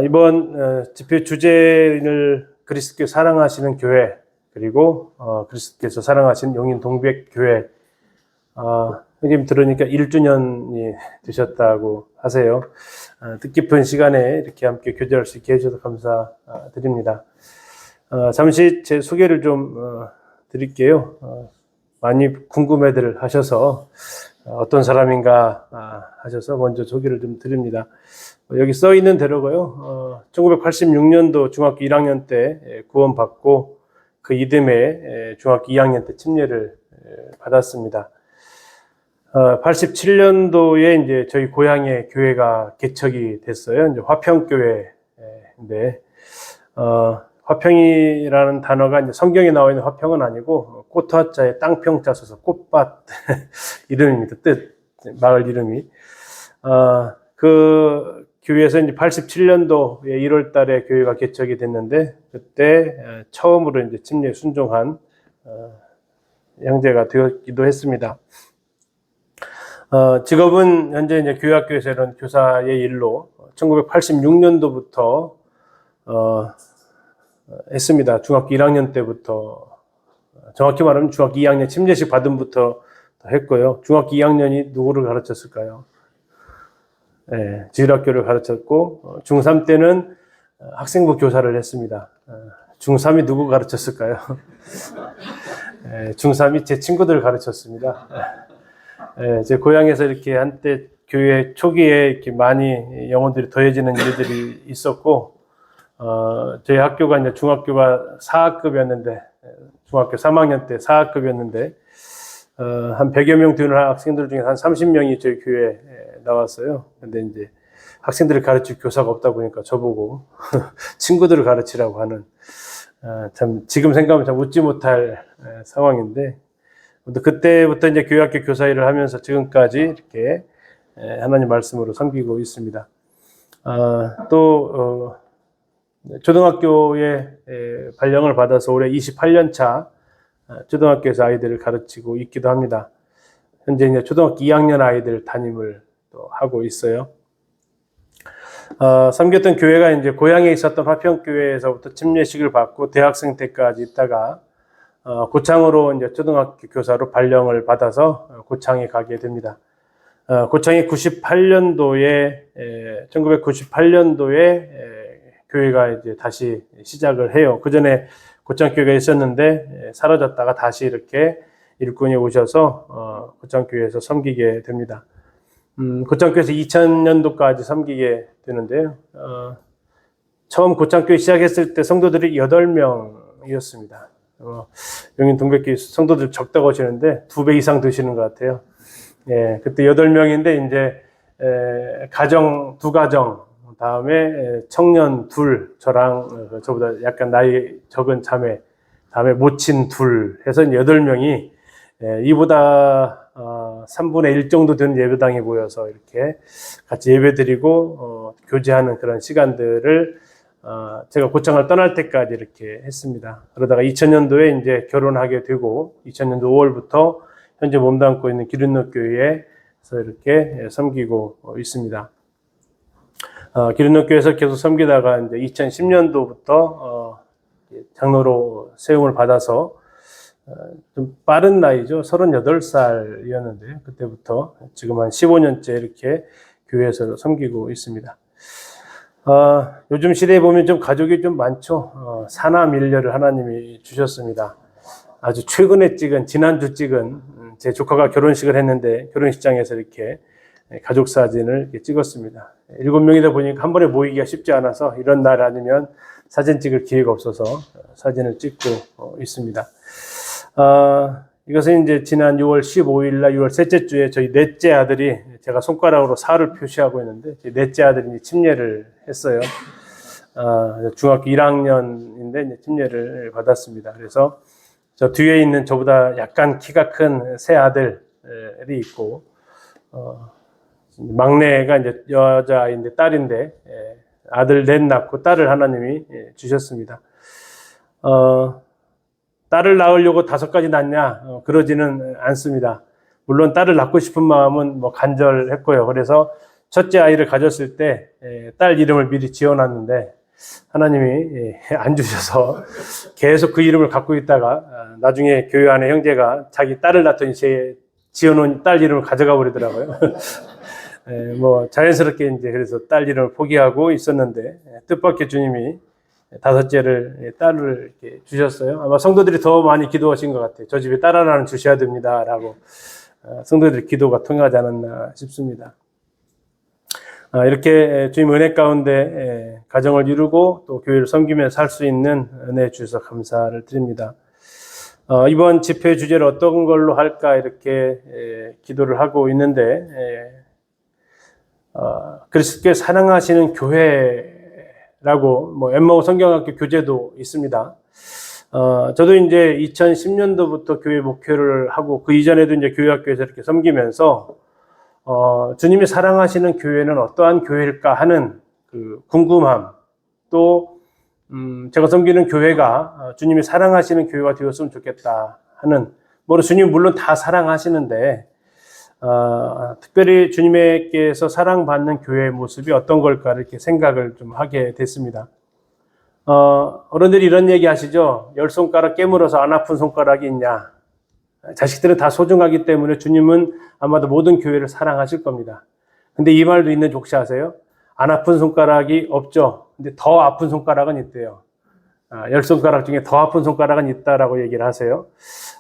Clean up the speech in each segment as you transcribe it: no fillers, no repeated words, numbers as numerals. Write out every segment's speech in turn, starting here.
이번 집회 주제를 그리스도께 사랑하시는 교회, 그리고 그리스도께서 사랑하시는 용인 동백교회. 선생님 들으니까 1주년이 되셨다고 하세요. 뜻깊은 시간에 이렇게 함께 교제할 수 있게 해주셔서 감사드립니다. 잠시 제 소개를 좀 드릴게요. 많이 궁금해들 하셔서 어떤 사람인가 하셔서 먼저 소개를 좀 드립니다. 여기 써 있는 대로고요. 1986년도 중학교 1학년 때 구원받고 그 이듬해 중학교 2학년 때 침례를 받았습니다. 87년도에 이제 저희 고향에 교회가 개척이 됐어요. 이제 화평교회인데, 화평이라는 단어가 이제 성경에 나와 있는 화평은 아니고, 꽃화자에 땅평자 써서 꽃밭 이름입니다. 마을 이름이. 그 교회에서 이제 87년도에 1월 달에 교회가 개척이 됐는데, 그때 처음으로 이제 침례 순종한 형제가 되었기도 했습니다. 직업은 현재 이제 교회학교에서 이런 교사의 일로 1986년도부터 했습니다. 중학교 1학년 때부터, 정확히 말하면 중학교 2학년 침례식 받음부터 했고요. 중학교 2학년이 누구를 가르쳤을까요? 네, 지율학교를 가르쳤고, 중3 때는 학생부 교사를 했습니다. 중3이 누구 가르쳤을까요? 중3이 제 친구들을 가르쳤습니다. 제 고향에서 이렇게 한때 교회 초기에 이렇게 많이 영혼들이 더해지는 일들이 있었고, 저희 학교가 이제 중학교가 4학급이었는데, 중학교 3학년 때 4학급이었는데, 한 100여 명 되는 학생들 중에 한 30명이 저희 교회에 나왔어요. 근데 이제 학생들을 가르칠 교사가 없다 보니까 저보고 친구들을 가르치라고 하는, 참, 지금 생각하면 참 웃지 못할 상황인데, 그때부터 이제 교회학교 교사 일을 하면서 지금까지 이렇게 하나님 말씀으로 섬기고 있습니다. 또 초등학교에 발령을 받아서 올해 28년 차 초등학교에서 아이들을 가르치고 있기도 합니다. 현재 이제 초등학교 2학년 아이들 담임을 또 하고 있어요. 섬겼던 교회가 이제 고향에 있었던 화평교회에서부터 침례식을 받고 대학생 때까지 있다가 고창으로 이제 초등학교 교사로 발령을 받아서 고창에 가게 됩니다. 고창이 1998년도에 교회가 이제 다시 시작을 해요. 그 전에 고창교회가 있었는데 사라졌다가 다시 이렇게 일꾼이 오셔서 고창교회에서 섬기게 됩니다. 고창교회에서 2000년도까지 섬기게 되는데요. 처음 고창교회 시작했을 때 성도들이 8명이었습니다. 용인 동백교회 성도들 적다고 하시는데 2배 이상 되시는 것 같아요. 예, 그때 8명인데 이제 가정 2가정, 다음에 청년 2, 저랑 저보다 약간 나이 적은 자매, 다음에 모친 2 해서 8명이 이보다 3분의 1 정도 되는 예배당에 모여서 이렇게 같이 예배드리고 교제하는 그런 시간들을 제가 고창을 떠날 때까지 이렇게 했습니다. 그러다가 2000년도에 이제 결혼하게 되고 2000년도 5월부터 현재 몸담고 있는 기린노교회에서 이렇게 섬기고 있습니다. 기린노교회에서 계속 섬기다가 이제 2010년도부터 장로로 세움을 받아서 좀 빠른 나이죠. 38살이었는데 그때부터 지금 한 15년째 이렇게 교회에서 섬기고 있습니다. 요즘 시대에 보면 좀 가족이 좀 많죠. 사남 일녀를 하나님이 주셨습니다. 아주 최근에 지난주 찍은 제 조카가 결혼식을 했는데 결혼식장에서 이렇게 가족 사진을 이렇게 찍었습니다. 7명이다 보니까 한 번에 모이기가 쉽지 않아서 이런 날 아니면 사진 찍을 기회가 없어서 사진을 찍고 있습니다. 이것은 이제 지난 6월 15일 날 6월 셋째 주에 저희 넷째 아들이, 제가 손가락으로 4를 표시하고 있는데 저희 넷째 아들이 침례를 했어요. 중학교 1학년인데 이제 침례를 받았습니다. 그래서 저 뒤에 있는 저보다 약간 키가 큰 새 아들이 있고, 막내가 이제 여자아이인데 딸인데, 아들 넷 낳고 딸을 하나님이 주셨습니다. 딸을 낳으려고 5가지 낳냐? 그러지는 않습니다. 물론 딸을 낳고 싶은 마음은 뭐 간절했고요. 그래서 첫째 아이를 가졌을 때 딸 이름을 미리 지어놨는데 하나님이 안 주셔서 계속 그 이름을 갖고 있다가 나중에 교회 안에 형제가 자기 딸을 낳더니 제 지어놓은 딸 이름을 가져가 버리더라고요. 뭐 자연스럽게 이제 그래서 딸 이름을 포기하고 있었는데 뜻밖의 주님이 다섯째를 딸을 이렇게 주셨어요. 아마 성도들이 더 많이 기도하신 것 같아요. 저 집에 딸 하나는 주셔야 됩니다라고 성도들의 기도가 통하지 않았나 싶습니다. 이렇게 주님 은혜 가운데 가정을 이루고 또 교회를 섬기며 살 수 있는 은혜 주셔서 감사를 드립니다. 이번 집회 주제를 어떤 걸로 할까 이렇게 기도를 하고 있는데 그리스도께 사랑하시는 교회라고 뭐 엠마오 성경학교 교재도 있습니다. 저도 이제 2010년도부터 교회 목회를 하고 그 이전에도 이제 교회학교에서 이렇게 섬기면서 주님이 사랑하시는 교회는 어떠한 교회일까 하는 그 궁금함, 또 제가 섬기는 교회가 주님이 사랑하시는 교회가 되었으면 좋겠다 하는, 주님 물론 다 사랑하시는데 특별히 주님께서 사랑받는 교회의 모습이 어떤 걸까 이렇게 생각을 좀 하게 됐습니다. 어른들이 이런 얘기 하시죠. 10손가락 깨물어서 안 아픈 손가락이 있냐. 자식들은 다 소중하기 때문에 주님은 아마도 모든 교회를 사랑하실 겁니다. 근데 이 말도 있는지 혹시 아세요? 안 아픈 손가락이 없죠. 근데 더 아픈 손가락은 있대요. 10손가락 중에 더 아픈 손가락은 있다라고 얘기를 하세요.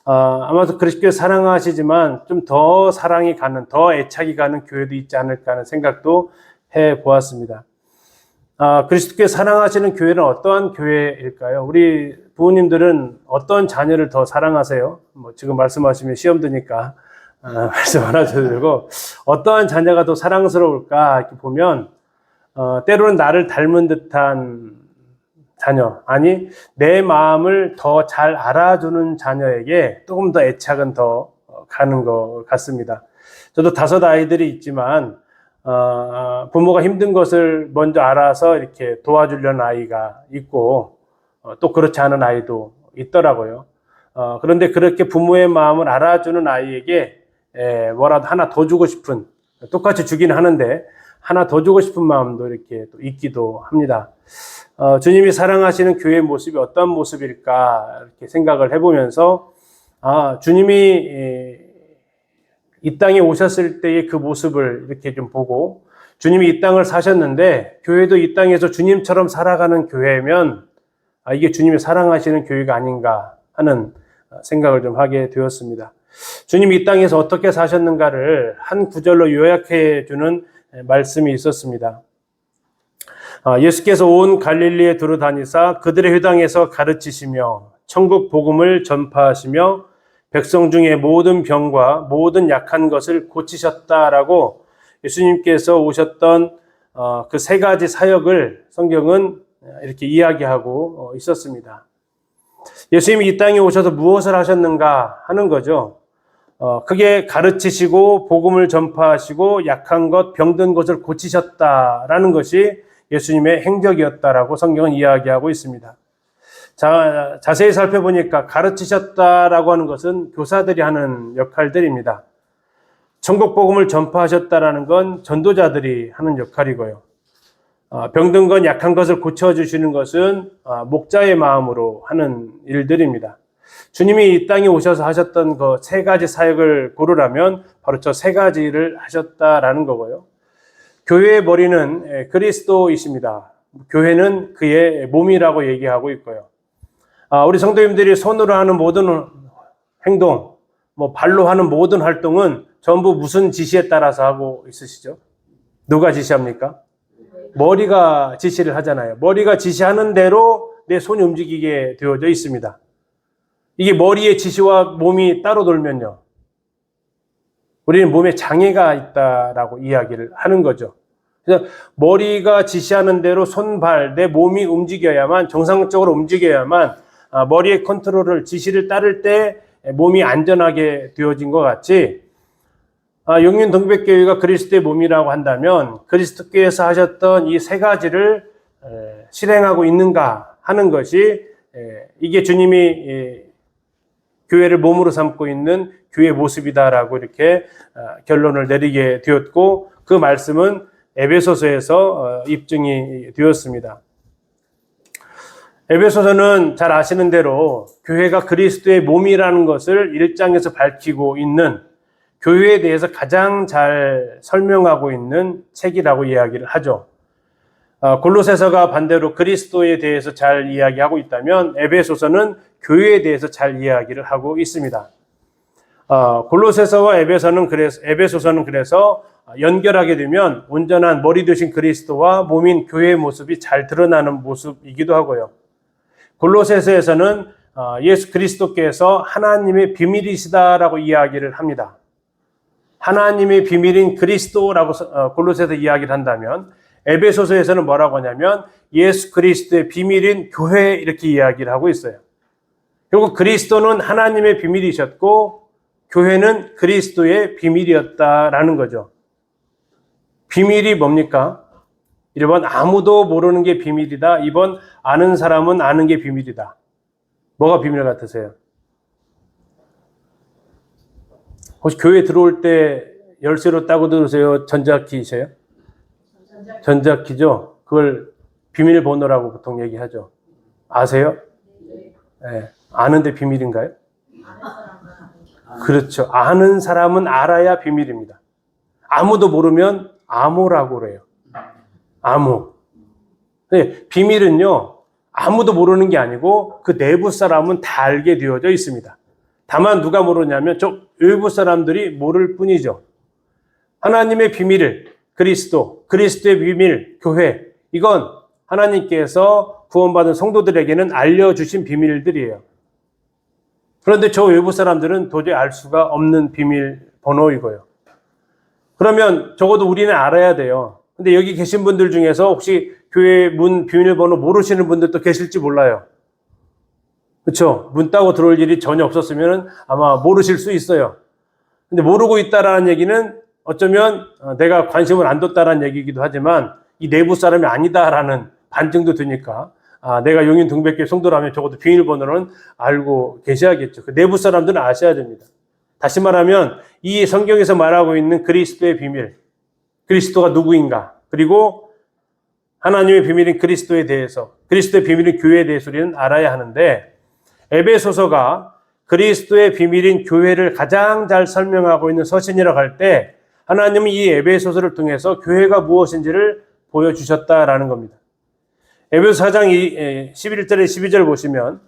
아마도 그리스도를 사랑하시지만 좀 더 사랑이 가는, 더 애착이 가는 교회도 있지 않을까 하는 생각도 해 보았습니다. 그리스도께 사랑하시는 교회는 어떠한 교회일까요? 우리 부모님들은 어떤 자녀를 더 사랑하세요? 지금 말씀하시면 시험 드니까 말씀 안 하셔도 되고, 어떠한 자녀가 더 사랑스러울까 이렇게 보면 때로는 나를 닮은 듯한 자녀, 아니 내 마음을 더 잘 알아주는 자녀에게 조금 더 애착은 더 가는 것 같습니다. 저도 5 아이들이 있지만 부모가 힘든 것을 먼저 알아서 이렇게 도와주려는 아이가 있고 또 그렇지 않은 아이도 있더라고요. 그런데 그렇게 부모의 마음을 알아주는 아이에게 뭐라도 하나 더 주고 싶은, 똑같이 주긴 하는데 하나 더 주고 싶은 마음도 이렇게 또 있기도 합니다. 주님이 사랑하시는 교회의 모습이 어떤 모습일까 이렇게 생각을 해보면서 주님이 이 땅에 오셨을 때의 그 모습을 이렇게 좀 보고, 주님이 이 땅을 사셨는데 교회도 이 땅에서 주님처럼 살아가는 교회면 이게 주님이 사랑하시는 교회가 아닌가 하는 생각을 좀 하게 되었습니다. 주님이 이 땅에서 어떻게 사셨는가를 한 구절로 요약해 주는 말씀이 있었습니다. 예수께서 온 갈릴리에 두루 다니사 그들의 회당에서 가르치시며 천국 복음을 전파하시며 백성 중에 모든 병과 모든 약한 것을 고치셨다라고 예수님께서 오셨던 그 3가지 사역을 성경은 이렇게 이야기하고 있었습니다. 예수님이 이 땅에 오셔서 무엇을 하셨는가 하는 거죠. 크게 가르치시고 복음을 전파하시고 약한 것, 병든 것을 고치셨다라는 것이 예수님의 행적이었다라고 성경은 이야기하고 있습니다. 자세히 살펴보니까 가르치셨다라고 하는 것은 교사들이 하는 역할들입니다. 천국 복음을 전파하셨다라는 건 전도자들이 하는 역할이고요. 병든 것, 약한 것을 고쳐주시는 것은 목자의 마음으로 하는 일들입니다. 주님이 이 땅에 오셔서 하셨던 그 3가지 사역을 고르라면 바로 저 3가지를 하셨다라는 거고요. 교회의 머리는 그리스도이십니다. 교회는 그의 몸이라고 얘기하고 있고요. 우리 성도님들이 손으로 하는 모든 행동, 발로 하는 모든 활동은 전부 무슨 지시에 따라서 하고 있으시죠? 누가 지시합니까? 머리가 지시를 하잖아요. 머리가 지시하는 대로 내 손이 움직이게 되어져 있습니다. 이게 머리의 지시와 몸이 따로 돌면요, 우리는 몸에 장애가 있다라고 이야기를 하는 거죠. 그래서 머리가 지시하는 대로 손, 발, 내 몸이 움직여야만, 정상적으로 움직여야만 머리의 컨트롤을, 지시를 따를 때 몸이 안전하게 되어진 것 같이 용인 동백교회가 그리스도의 몸이라고 한다면 그리스도께서 하셨던 이 3가지를 실행하고 있는가 하는 것이 이게 주님이 교회를 몸으로 삼고 있는 교회의 모습이다라고 이렇게 결론을 내리게 되었고, 그 말씀은 에베소서에서 입증이 되었습니다. 에베소서는 잘 아시는 대로 교회가 그리스도의 몸이라는 것을 1장에서 밝히고 있는, 교회에 대해서 가장 잘 설명하고 있는 책이라고 이야기를 하죠. 골로새서가 반대로 그리스도에 대해서 잘 이야기하고 있다면 에베소서는 교회에 대해서 잘 이야기를 하고 있습니다. 골로새서와 에베소서는 그래서 연결하게 되면 온전한 머리 되신 그리스도와 몸인 교회의 모습이 잘 드러나는 모습이기도 하고요. 골로새서에서는 예수 그리스도께서 하나님의 비밀이시다라고 이야기를 합니다. 하나님의 비밀인 그리스도라고 골로새서 이야기를 한다면, 에베소서에서는 뭐라고 하냐면 예수 그리스도의 비밀인 교회, 이렇게 이야기를 하고 있어요. 결국 그리스도는 하나님의 비밀이셨고 교회는 그리스도의 비밀이었다라는 거죠. 비밀이 뭡니까? 1번 아무도 모르는 게 비밀이다. 2번 아는 사람은 아는 게 비밀이다. 뭐가 비밀 같으세요? 혹시 교회 들어올 때 열쇠로 따고 들으세요? 전자키세요? 전자키죠? 그걸 비밀번호라고 보통 얘기하죠. 아세요? 네. 아는데 비밀인가요? 그렇죠. 아는 사람은 알아야 비밀입니다. 아무도 모르면 암호라고 그래요. 암호. 네, 비밀은요, 아무도 모르는 게 아니고 그 내부 사람은 다 알게 되어져 있습니다. 다만 누가 모르냐면 저 외부 사람들이 모를 뿐이죠. 하나님의 비밀을, 그리스도의 비밀, 교회, 이건 하나님께서 구원받은 성도들에게는 알려주신 비밀들이에요. 그런데 저 외부 사람들은 도저히 알 수가 없는 비밀 번호이고요. 그러면 적어도 우리는 알아야 돼요. 근데 여기 계신 분들 중에서 혹시 교회 문 비밀번호 모르시는 분들도 계실지 몰라요. 그렇죠? 문 따고 들어올 일이 전혀 없었으면 아마 모르실 수 있어요. 근데 모르고 있다라는 얘기는 어쩌면 내가 관심을 안 뒀다라는 얘기이기도 하지만 이 내부 사람이 아니다라는 반증도 되니까 내가 용인 등백교회 성도라면 적어도 비밀번호는 알고 계셔야겠죠. 그 내부 사람들은 아셔야 됩니다. 다시 말하면 이 성경에서 말하고 있는 그리스도의 비밀, 그리스도가 누구인가, 그리고 하나님의 비밀인 그리스도에 대해서, 그리스도의 비밀인 교회에 대해서 우리는 알아야 하는데, 에베소서가 그리스도의 비밀인 교회를 가장 잘 설명하고 있는 서신이라고 할 때 하나님은 이 에베소서를 통해서 교회가 무엇인지를 보여주셨다라는 겁니다. 에베소 4장 11절에 12절 보시면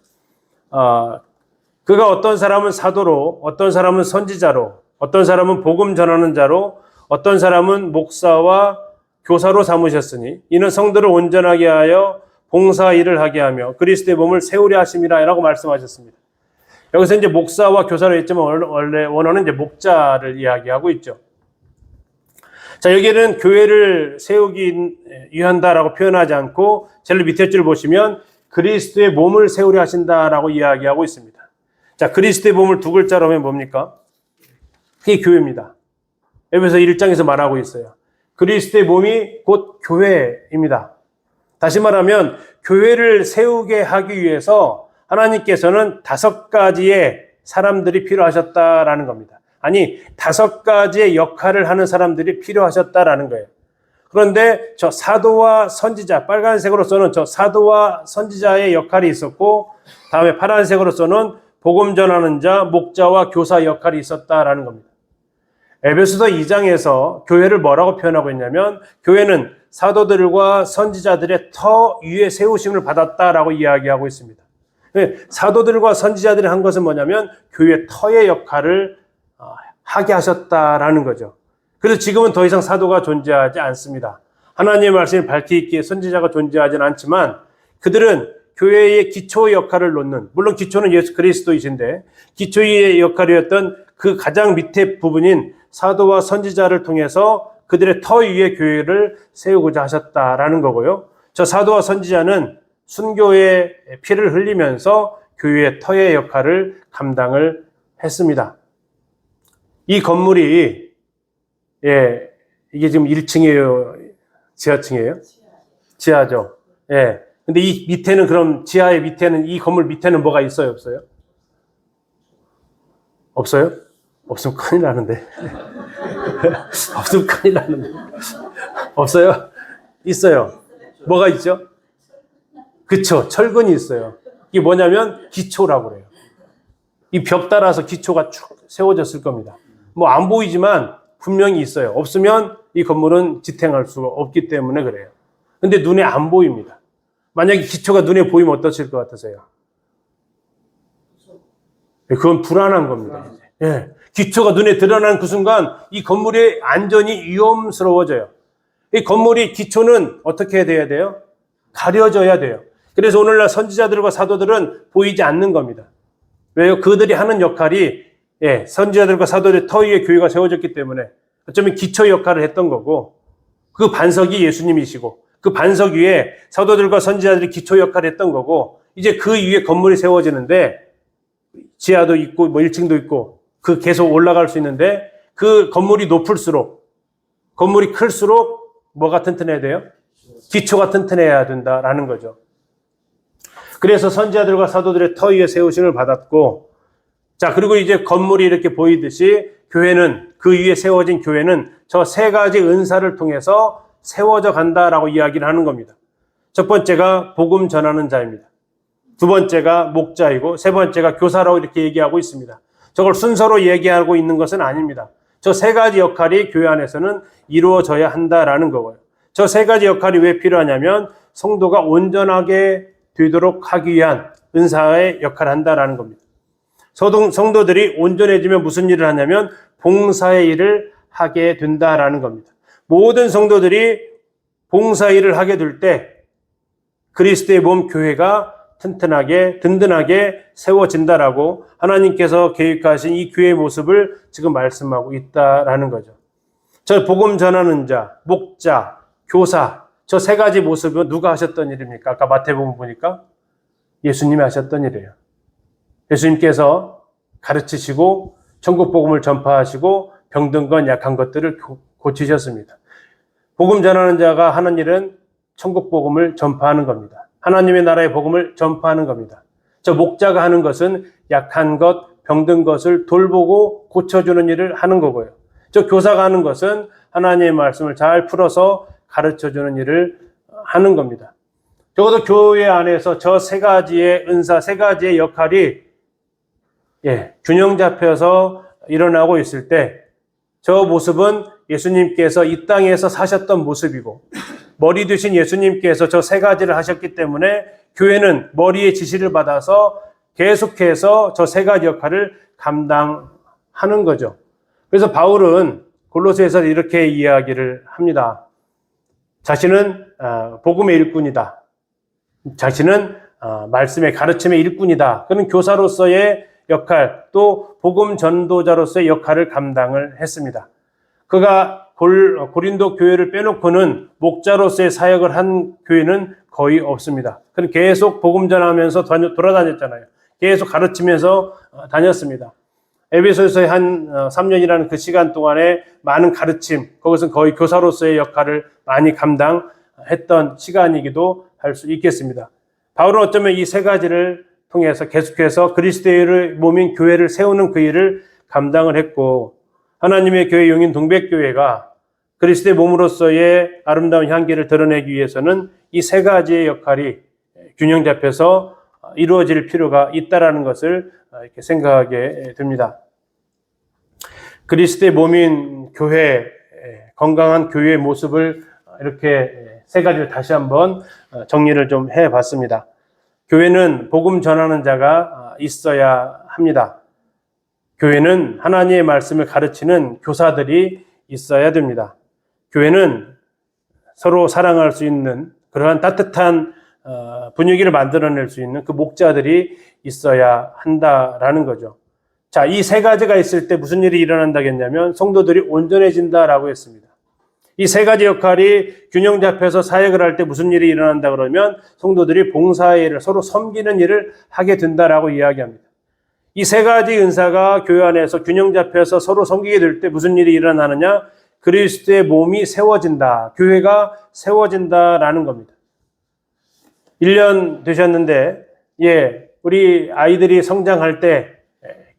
그가 어떤 사람은 사도로, 어떤 사람은 선지자로, 어떤 사람은 복음 전하는 자로, 어떤 사람은 목사와 교사로 삼으셨으니 이는 성도를 온전하게 하여 봉사 일을 하게 하며 그리스도의 몸을 세우려 하심이라 라고 말씀하셨습니다. 여기서 이제 목사와 교사로 했지만 원래 원어는 이제 목자를 이야기하고 있죠. 자, 여기는 교회를 세우기 위한다라고 표현하지 않고 제일 밑에 줄 보시면 그리스도의 몸을 세우려 하신다라고 이야기하고 있습니다. 자, 그리스도의 몸을 두 글자로 하면 뭡니까? 그게 교회입니다. 에베소 1장에서 말하고 있어요. 그리스도의 몸이 곧 교회입니다. 다시 말하면 교회를 세우게 하기 위해서 하나님께서는 5가지의 사람들이 필요하셨다라는 겁니다. 아니, 5가지의 역할을 하는 사람들이 필요하셨다라는 거예요. 그런데 저 사도와 선지자, 빨간색으로 써는 저 사도와 선지자의 역할이 있었고, 다음에 파란색으로 써는 복음 전하는 자, 목자와 교사 역할이 있었다라는 겁니다. 에베소서 2장에서 교회를 뭐라고 표현하고 있냐면 교회는 사도들과 선지자들의 터 위에 세우심을 받았다라고 이야기하고 있습니다. 사도들과 선지자들이 한 것은 뭐냐면 교회 터의 역할을 하게 하셨다라는 거죠. 그래서 지금은 더 이상 사도가 존재하지 않습니다. 하나님의 말씀을 밝히 있기에 선지자가 존재하지는 않지만 그들은 교회의 기초 역할을 놓는, 물론 기초는 예수 그리스도이신데 기초의 역할이었던 그 가장 밑에 부분인 사도와 선지자를 통해서 그들의 터 위에 교회를 세우고자 하셨다라는 거고요. 저 사도와 선지자는 순교의 피를 흘리면서 교회의 터의 역할을 감당을 했습니다. 이 건물이 이게 지금 1층이에요? 지하층이에요? 지하죠. 예. 근데 이 밑에는 그럼 지하의 밑에는 이 건물 밑에는 뭐가 있어요? 없어요? 없어요? 없으면 큰일 나는데. 없으면 큰일 나는데. 없어요? 있어요. 뭐가 있죠? 그쵸. 철근이 있어요. 이게 뭐냐면 기초라고 그래요. 이 벽 따라서 기초가 쭉 세워졌을 겁니다. 뭐 안 보이지만 분명히 있어요. 없으면 이 건물은 지탱할 수가 없기 때문에 그래요. 근데 눈에 안 보입니다. 만약에 기초가 눈에 보이면 어떠실 것 같으세요? 그건 불안한 겁니다. 예. 기초가 눈에 드러난 그 순간 이 건물의 안전이 위험스러워져요. 이 건물이 기초는 어떻게 돼야 돼요? 가려져야 돼요. 그래서 오늘날 선지자들과 사도들은 보이지 않는 겁니다. 왜요? 그들이 하는 역할이 선지자들과 사도들의 터 위에 교회가 세워졌기 때문에 어쩌면 기초 역할을 했던 거고 그 반석이 예수님이시고 그 반석 위에 사도들과 선지자들이 기초 역할을 했던 거고 이제 그 위에 건물이 세워지는데 지하도 있고 뭐 1층도 있고 그 계속 올라갈 수 있는데 그 건물이 높을수록 건물이 클수록 뭐가 튼튼해야 돼요? 기초가 튼튼해야 된다라는 거죠. 그래서 선지자들과 사도들의 터 위에 세우심을 받았고 자 그리고 이제 건물이 이렇게 보이듯이 교회는 그 위에 세워진 교회는 저 세 가지 은사를 통해서 세워져 간다라고 이야기를 하는 겁니다. 첫 번째가 복음 전하는 자입니다. 두 번째가 목자이고 세 번째가 교사라고 이렇게 얘기하고 있습니다. 저걸 순서로 얘기하고 있는 것은 아닙니다. 저 세 가지 역할이 교회 안에서는 이루어져야 한다라는 거고요. 저 세 가지 역할이 왜 필요하냐면 성도가 온전하게 되도록 하기 위한 은사의 역할을 한다라는 겁니다. 성도들이 온전해지면 무슨 일을 하냐면 봉사의 일을 하게 된다라는 겁니다. 모든 성도들이 봉사 일을 하게 될 때 그리스도의 몸 교회가 튼튼하게 든든하게 세워진다라고 하나님께서 계획하신 이 교회의 모습을 지금 말씀하고 있다라는 거죠. 저 복음 전하는 자, 목자, 교사 저 세 가지 모습은 누가 하셨던 일입니까? 아까 마태복음 보니까 예수님이 하셨던 일이에요. 예수님께서 가르치시고 천국 복음을 전파하시고 병든 건 약한 것들을 고치셨습니다. 복음 전하는 자가 하는 일은 천국 복음을 전파하는 겁니다. 하나님의 나라의 복음을 전파하는 겁니다. 저 목자가 하는 것은 약한 것, 병든 것을 돌보고 고쳐주는 일을 하는 거고요. 저 교사가 하는 것은 하나님의 말씀을 잘 풀어서 가르쳐주는 일을 하는 겁니다. 적어도 교회 안에서 저 세 가지의 은사, 세 가지의 역할이 균형 잡혀서 일어나고 있을 때 저 모습은 예수님께서 이 땅에서 사셨던 모습이고 머리 되신 예수님께서 저 세 가지를 하셨기 때문에 교회는 머리의 지시를 받아서 계속해서 저 세 가지 역할을 감당하는 거죠. 그래서 바울은 골로새에서 이렇게 이야기를 합니다. 자신은 복음의 일꾼이다. 자신은 말씀의 가르침의 일꾼이다. 그는 교사로서의 역할, 또 복음 전도자로서의 역할을 감당을 했습니다. 그가 고린도 교회를 빼놓고는 목자로서의 사역을 한 교회는 거의 없습니다. 그는 계속 복음 전하면서 돌아다녔잖아요. 계속 가르치면서 다녔습니다. 에베소에서의 한 3년이라는 그 시간 동안에 많은 가르침, 그것은 거의 교사로서의 역할을 많이 감당했던 시간이기도 할 수 있겠습니다. 바울은 어쩌면 이 세 가지를 통해서 계속해서 그리스도의 몸인 교회를 세우는 그 일을 감당을 했고 하나님의 교회 용인 동백교회가 그리스도의 몸으로서의 아름다운 향기를 드러내기 위해서는 이 세 가지의 역할이 균형 잡혀서 이루어질 필요가 있다라는 것을 이렇게 생각하게 됩니다. 그리스도의 몸인 교회, 건강한 교회의 모습을 이렇게 세 가지를 다시 한번 정리를 좀 해봤습니다. 교회는 복음 전하는 자가 있어야 합니다. 교회는 하나님의 말씀을 가르치는 교사들이 있어야 됩니다. 교회는 서로 사랑할 수 있는 그러한 따뜻한 분위기를 만들어낼 수 있는 그 목자들이 있어야 한다라는 거죠. 자, 이 세 가지가 있을 때 무슨 일이 일어난다겠냐면 성도들이 온전해진다라고 했습니다. 이 세 가지 역할이 균형 잡혀서 사역을 할 때 무슨 일이 일어난다 그러면 성도들이 봉사의 일을 서로 섬기는 일을 하게 된다라고 이야기합니다. 이 세 가지 은사가 교회 안에서 균형 잡혀서 서로 섬기게 될 때 무슨 일이 일어나느냐? 그리스도의 몸이 세워진다. 교회가 세워진다라는 겁니다. 1년 되셨는데 우리 아이들이 성장할 때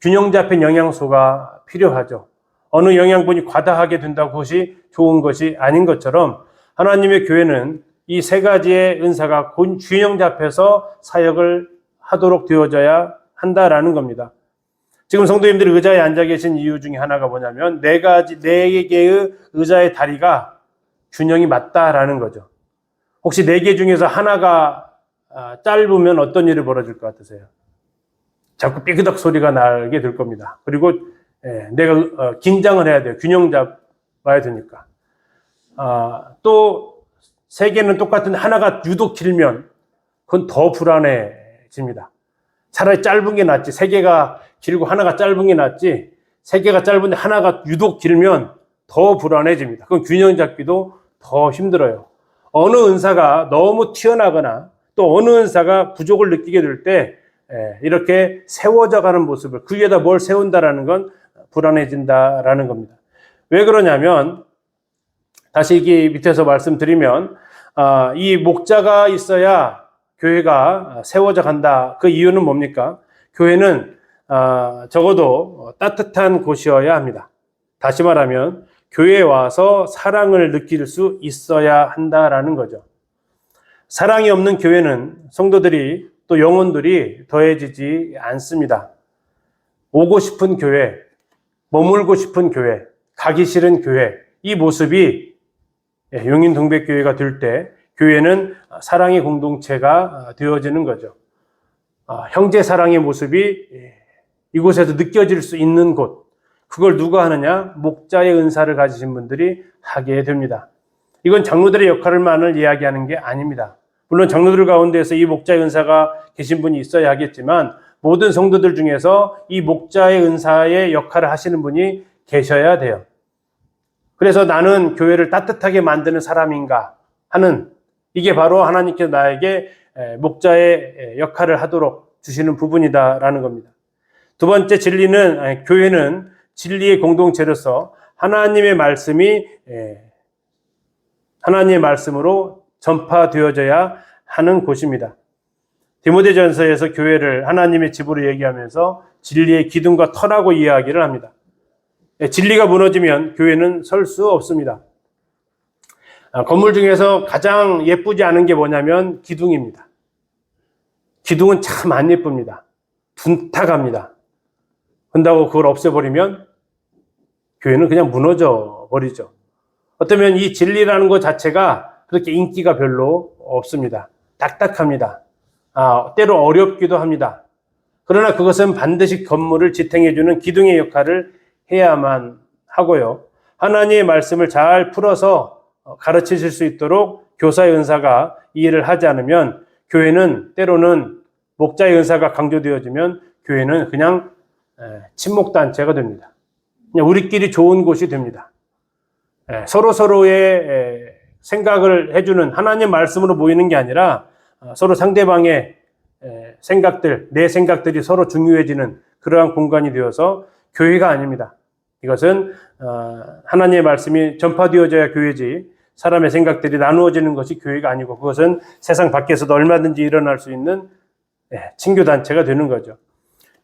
균형 잡힌 영양소가 필요하죠. 어느 영양분이 과다하게 된다고 그것이 좋은 것이 아닌 것처럼 하나님의 교회는 이 세 가지의 은사가 균형 잡혀서 사역을 하도록 되어져야 한다라는 겁니다. 지금 성도님들이 의자에 앉아 계신 이유 중에 하나가 뭐냐면 네 개의 의자의 다리가 균형이 맞다라는 거죠. 혹시 네 개 중에서 하나가 짧으면 어떤 일이 벌어질 것 같으세요? 자꾸 삐그덕 소리가 나게 될 겁니다. 그리고 내가 긴장을 해야 돼요. 균형 잡아야 되니까. 또 세 개는 똑같은 하나가 유독 길면 그건 더 불안해집니다. 차라리 짧은 게 낫지. 세 개가 길고 하나가 짧은 게 낫지. 세 개가 짧은데 하나가 유독 길면 더 불안해집니다. 그건 균형 잡기도 더 힘들어요. 어느 은사가 너무 튀어나거나 또 어느 은사가 부족을 느끼게 될 때 이렇게 세워져 가는 모습을 그 위에다 뭘 세운다라는 건 불안해진다라는 겁니다. 왜 그러냐면 다시 이게 밑에서 말씀드리면 이 목자가 있어야 교회가 세워져 간다. 그 이유는 뭡니까? 교회는 적어도 따뜻한 곳이어야 합니다. 다시 말하면 교회에 와서 사랑을 느낄 수 있어야 한다라는 거죠. 사랑이 없는 교회는 성도들이 또 영혼들이 더해지지 않습니다. 오고 싶은 교회, 머물고 싶은 교회, 가기 싫은 교회, 이 모습이 용인동백교회가 될 때 교회는 사랑의 공동체가 되어지는 거죠. 형제 사랑의 모습이 이곳에서 느껴질 수 있는 곳, 그걸 누가 하느냐? 목자의 은사를 가지신 분들이 하게 됩니다. 이건 장로들의 역할만을 이야기하는 게 아닙니다. 물론 장로들 가운데서 이 목자의 은사가 계신 분이 있어야 하겠지만 모든 성도들 중에서 이 목자의 은사의 역할을 하시는 분이 계셔야 돼요. 그래서 나는 교회를 따뜻하게 만드는 사람인가 하는, 이게 바로 하나님께서 나에게 목자의 역할을 하도록 주시는 부분이다라는 겁니다. 두 번째, 교회는 진리의 공동체로서 하나님의 말씀으로 전파되어져야 하는 곳입니다. 디모데전서에서 교회를 하나님의 집으로 얘기하면서 진리의 기둥과 터라고 이야기를 합니다. 진리가 무너지면 교회는 설 수 없습니다. 건물 중에서 가장 예쁘지 않은 게 뭐냐면 기둥입니다. 기둥은 참 안 예쁩니다. 둔탁합니다. 그런다고 그걸 없애버리면 교회는 그냥 무너져 버리죠. 어쩌면 이 진리라는 것 자체가 그렇게 인기가 별로 없습니다. 딱딱합니다. 때로 어렵기도 합니다. 그러나 그것은 반드시 건물을 지탱해주는 기둥의 역할을 해야만 하고요. 하나님의 말씀을 잘 풀어서 가르치실 수 있도록 교사의 은사가 이 일을 하지 않으면 교회는 때로는 목자의 은사가 강조되어지면 교회는 그냥 친목단체가 됩니다. 그냥 우리끼리 좋은 곳이 됩니다. 서로의 생각을 해주는 하나님 말씀으로 모이는 게 아니라 서로 상대방의 생각들, 내 생각들이 서로 중요해지는 그러한 공간이 되어서 교회가 아닙니다. 이것은 하나님의 말씀이 전파되어져야 교회지 사람의 생각들이 나누어지는 것이 교회가 아니고 그것은 세상 밖에서도 얼마든지 일어날 수 있는 친교단체가 되는 거죠.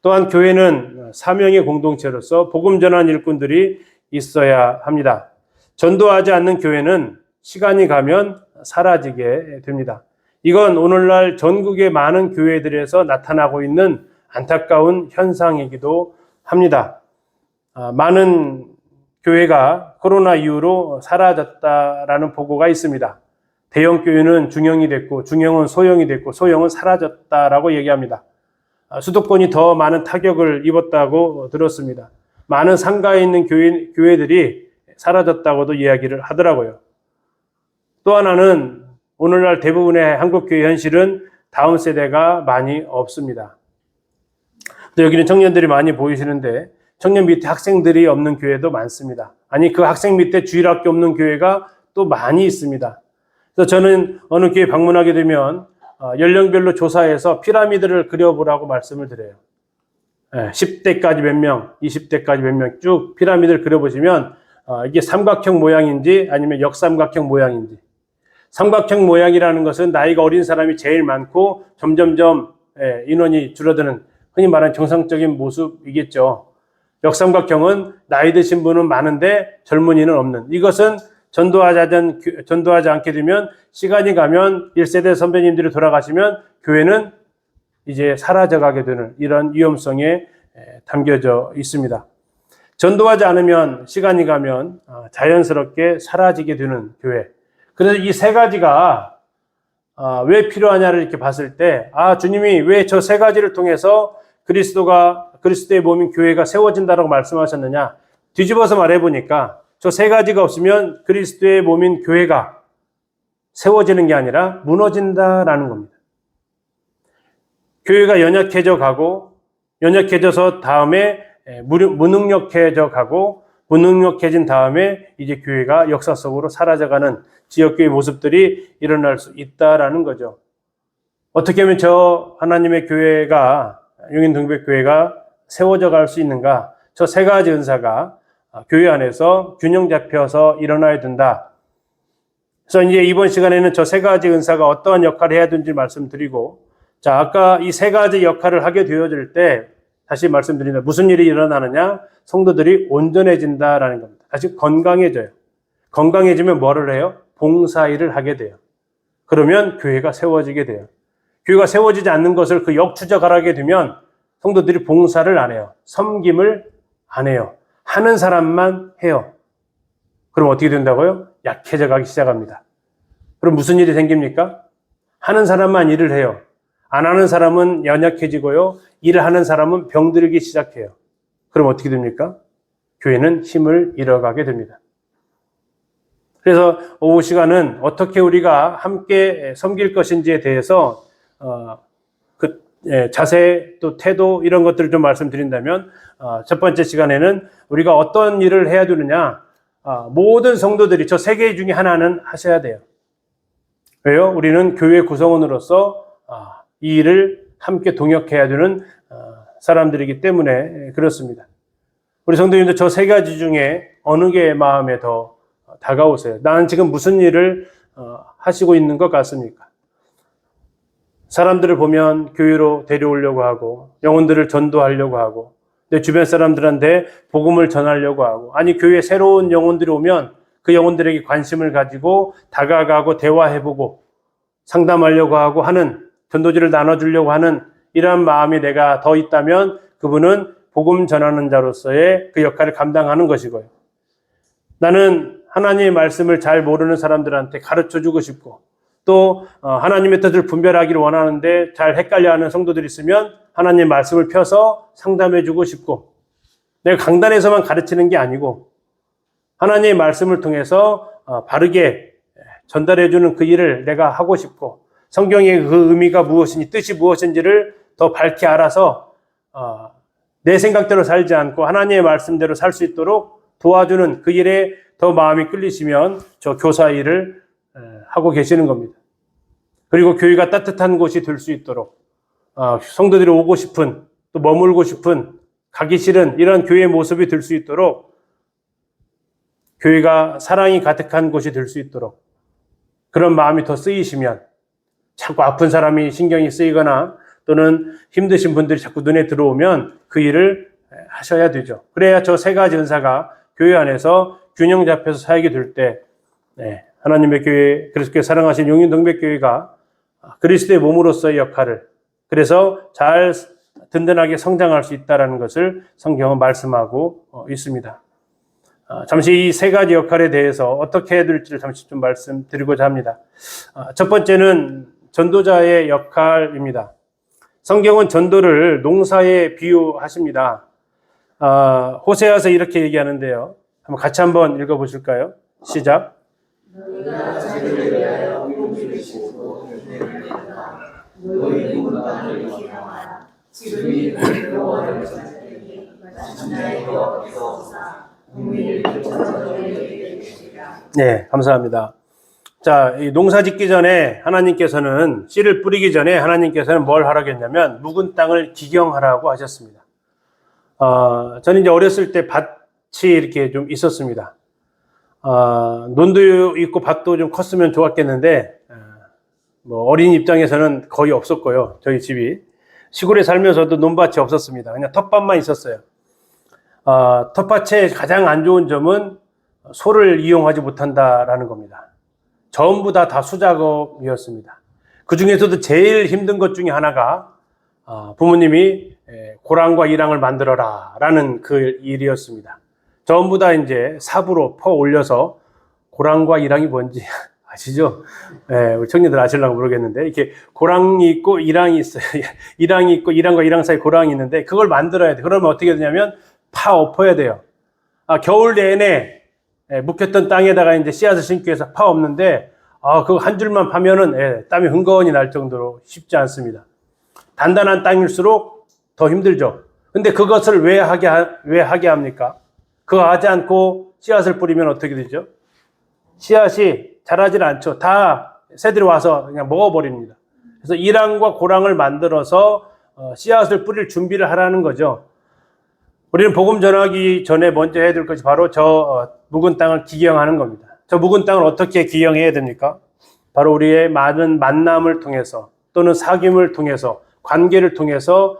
또한 교회는 사명의 공동체로서 복음 전환 일꾼들이 있어야 합니다. 전도하지 않는 교회는 시간이 가면 사라지게 됩니다. 이건 오늘날 전국의 많은 교회들에서 나타나고 있는 안타까운 현상이기도 합니다. 많은 교회가 코로나 이후로 사라졌다라는 보고가 있습니다. 대형 교회는 중형이 됐고 중형은 소형이 됐고 소형은 사라졌다라고 얘기합니다. 수도권이 더 많은 타격을 입었다고 들었습니다. 많은 상가에 있는 교회들이 사라졌다고도 이야기를 하더라고요. 또 하나는 오늘날 대부분의 한국교회 현실은 다음 세대가 많이 없습니다. 또 여기는 청년들이 많이 보이시는데 청년 밑에 학생들이 없는 교회도 많습니다. 아니 그 학생 밑에 주일학교 없는 교회가 또 많이 있습니다. 그래서 저는 어느 교회 방문하게 되면 연령별로 조사해서 피라미드를 그려보라고 말씀을 드려요. 10대까지 몇 명, 20대까지 몇 명 쭉 피라미드를 그려보시면 이게 삼각형 모양인지 아니면 역삼각형 모양인지, 삼각형 모양이라는 것은 나이가 어린 사람이 제일 많고 점점점 인원이 줄어드는 흔히 말하는 정상적인 모습이겠죠. 역삼각형은 나이 드신 분은 많은데 젊은이는 없는, 이것은 전도하지 않게 되면 시간이 가면 1세대 선배님들이 돌아가시면 교회는 이제 사라져가게 되는 이런 위험성에 담겨져 있습니다. 전도하지 않으면 시간이 가면 자연스럽게 사라지게 되는 교회. 그래서 이 세 가지가 왜 필요하냐를 이렇게 봤을 때, 주님이 왜 저 세 가지를 통해서 그리스도의 몸인 교회가 세워진다라고 말씀하셨느냐? 뒤집어서 말해보니까 저 세 가지가 없으면 그리스도의 몸인 교회가 세워지는 게 아니라 무너진다라는 겁니다. 교회가 연약해져 가고, 연약해져서 다음에 무능력해져 가고, 무능력해진 다음에 이제 교회가 역사 속으로 사라져가는 지역교회 모습들이 일어날 수 있다라는 거죠. 어떻게 하면 저 하나님의 교회가, 용인동백교회가 세워져 갈 수 있는가? 저 세 가지 은사가 교회 안에서 균형 잡혀서 일어나야 된다. 그래서 이제 이번 시간에는 저 세 가지 은사가 어떠한 역할을 해야 되는지 말씀드리고, 자, 아까 이 세 가지 역할을 하게 되어질 때, 다시 말씀드린다. 무슨 일이 일어나느냐? 성도들이 온전해진다라는 겁니다. 다시 건강해져요. 건강해지면 뭐를 해요? 봉사일을 하게 돼요. 그러면 교회가 세워지게 돼요. 교회가 세워지지 않는 것을 그 역추적을 하게 되면 성도들이 봉사를 안 해요. 섬김을 안 해요. 하는 사람만 해요. 그럼 어떻게 된다고요? 약해져 가기 시작합니다. 그럼 무슨 일이 생깁니까? 하는 사람만 일을 해요. 안 하는 사람은 연약해지고요. 일을 하는 사람은 병들기 시작해요. 그럼 어떻게 됩니까? 교회는 힘을 잃어가게 됩니다. 그래서 오후 시간은 어떻게 우리가 함께 섬길 것인지에 대해서 자세 또 태도 이런 것들을 좀 말씀드린다면 첫 번째 시간에는 우리가 어떤 일을 해야 되느냐, 모든 성도들이 저 세 개 중에 하나는 하셔야 돼요. 왜요? 우리는 교회 구성원으로서 이 일을 함께 동역해야 되는 사람들이기 때문에 그렇습니다. 우리 성도님들 저 세 가지 중에 어느 게 마음에 더 다가오세요? 나는 지금 무슨 일을 하시고 있는 것 같습니까? 사람들을 보면 교회로 데려오려고 하고, 영혼들을 전도하려고 하고, 내 주변 사람들한테 복음을 전하려고 하고, 아니 교회에 새로운 영혼들이 오면 그 영혼들에게 관심을 가지고 다가가고 대화해보고 상담하려고 하고 하는, 전도지를 나눠주려고 하는 이러한 마음이 내가 더 있다면 그분은 복음 전하는 자로서의 그 역할을 감당하는 것이고요. 나는 하나님의 말씀을 잘 모르는 사람들한테 가르쳐주고 싶고, 또 하나님의 뜻을 분별하기를 원하는데 잘 헷갈려하는 성도들이 있으면 하나님의 말씀을 펴서 상담해주고 싶고, 내가 강단에서만 가르치는 게 아니고 하나님의 말씀을 통해서 바르게 전달해주는 그 일을 내가 하고 싶고, 성경의 그 의미가 무엇인지, 뜻이 무엇인지를 더 밝게 알아서 내 생각대로 살지 않고 하나님의 말씀대로 살 수 있도록 도와주는 그 일에 더 마음이 끌리시면 저 교사 일을 하고 계시는 겁니다. 그리고 교회가 따뜻한 곳이 될 수 있도록 성도들이 오고 싶은, 또 머물고 싶은, 가기 싫은 이런 교회의 모습이 될 수 있도록, 교회가 사랑이 가득한 곳이 될 수 있도록 그런 마음이 더 쓰이시면, 자꾸 아픈 사람이 신경이 쓰이거나 또는 힘드신 분들이 자꾸 눈에 들어오면 그 일을 하셔야 되죠. 그래야 저 세 가지 은사가 교회 안에서 균형 잡혀서 살게 될 때 하나님의 교회, 그리스도께 사랑하신 용인동백교회가 그리스도의 몸으로서의 역할을, 그래서 잘 든든하게 성장할 수 있다는 것을 성경은 말씀하고 있습니다. 잠시 이 세 가지 역할에 대해서 어떻게 해야 될지를 잠시 좀 말씀드리고자 합니다. 첫 번째는 전도자의 역할입니다. 성경은 전도를 농사에 비유하십니다. 호세아서 이렇게 얘기하는데요. 같이 한번 읽어보실까요? 시작. 너희가 자기를 위하여 공주를 싣고 너희 누군 땅을 기명하라. 지금이 여호와를 찾으니 자신의 여호와께서 국민을 비춰서 너희에게 주시리라. 네, 감사합니다. 자, 이 농사 짓기 전에 하나님께서는, 씨를 뿌리기 전에 하나님께서는 뭘 하라겠냐면 묵은 땅을 기경하라고 하셨습니다. 저는 이제 어렸을 때 밭이 이렇게 좀 있었습니다. 논도 있고 밭도 좀 컸으면 좋았겠는데, 어린 입장에서는 거의 없었고요. 저희 집이. 시골에 살면서도 논밭이 없었습니다. 그냥 텃밭만 있었어요. 텃밭의 가장 안 좋은 점은 소를 이용하지 못한다라는 겁니다. 전부 다 수작업이었습니다. 그 중에서도 제일 힘든 것 중에 하나가 부모님이 고랑과 이랑을 만들어라 라는 그 일이었습니다. 전부 다 이제 삽으로 퍼 올려서, 고랑과 이랑이 뭔지 아시죠? 우리 청년들 아실라고 모르겠는데, 이렇게 고랑이 있고 이랑이 있어요. 이랑이 있고 이랑과 이랑 사이 고랑이 있는데, 그걸 만들어야 돼. 그러면 어떻게 되냐면 파 엎어야 돼요. 겨울 내내 묵혔던 땅에다가 이제 씨앗을 심기 위해서 파 엎는데, 그거 한 줄만 파면은 땀이 흥건히 날 정도로 쉽지 않습니다. 단단한 땅일수록 더 힘들죠. 근데 그것을 왜 하게 합니까? 그거 하지 않고 씨앗을 뿌리면 어떻게 되죠? 씨앗이 자라질 않죠. 다 새들이 와서 그냥 먹어버립니다. 그래서 이랑과 고랑을 만들어서 씨앗을 뿌릴 준비를 하라는 거죠. 우리는 복음 전하기 전에 먼저 해야 될 것이 바로 저 묵은 땅을 기경하는 겁니다. 저 묵은 땅을 어떻게 기경해야 됩니까? 바로 우리의 많은 만남을 통해서, 또는 사귐을 통해서, 관계를 통해서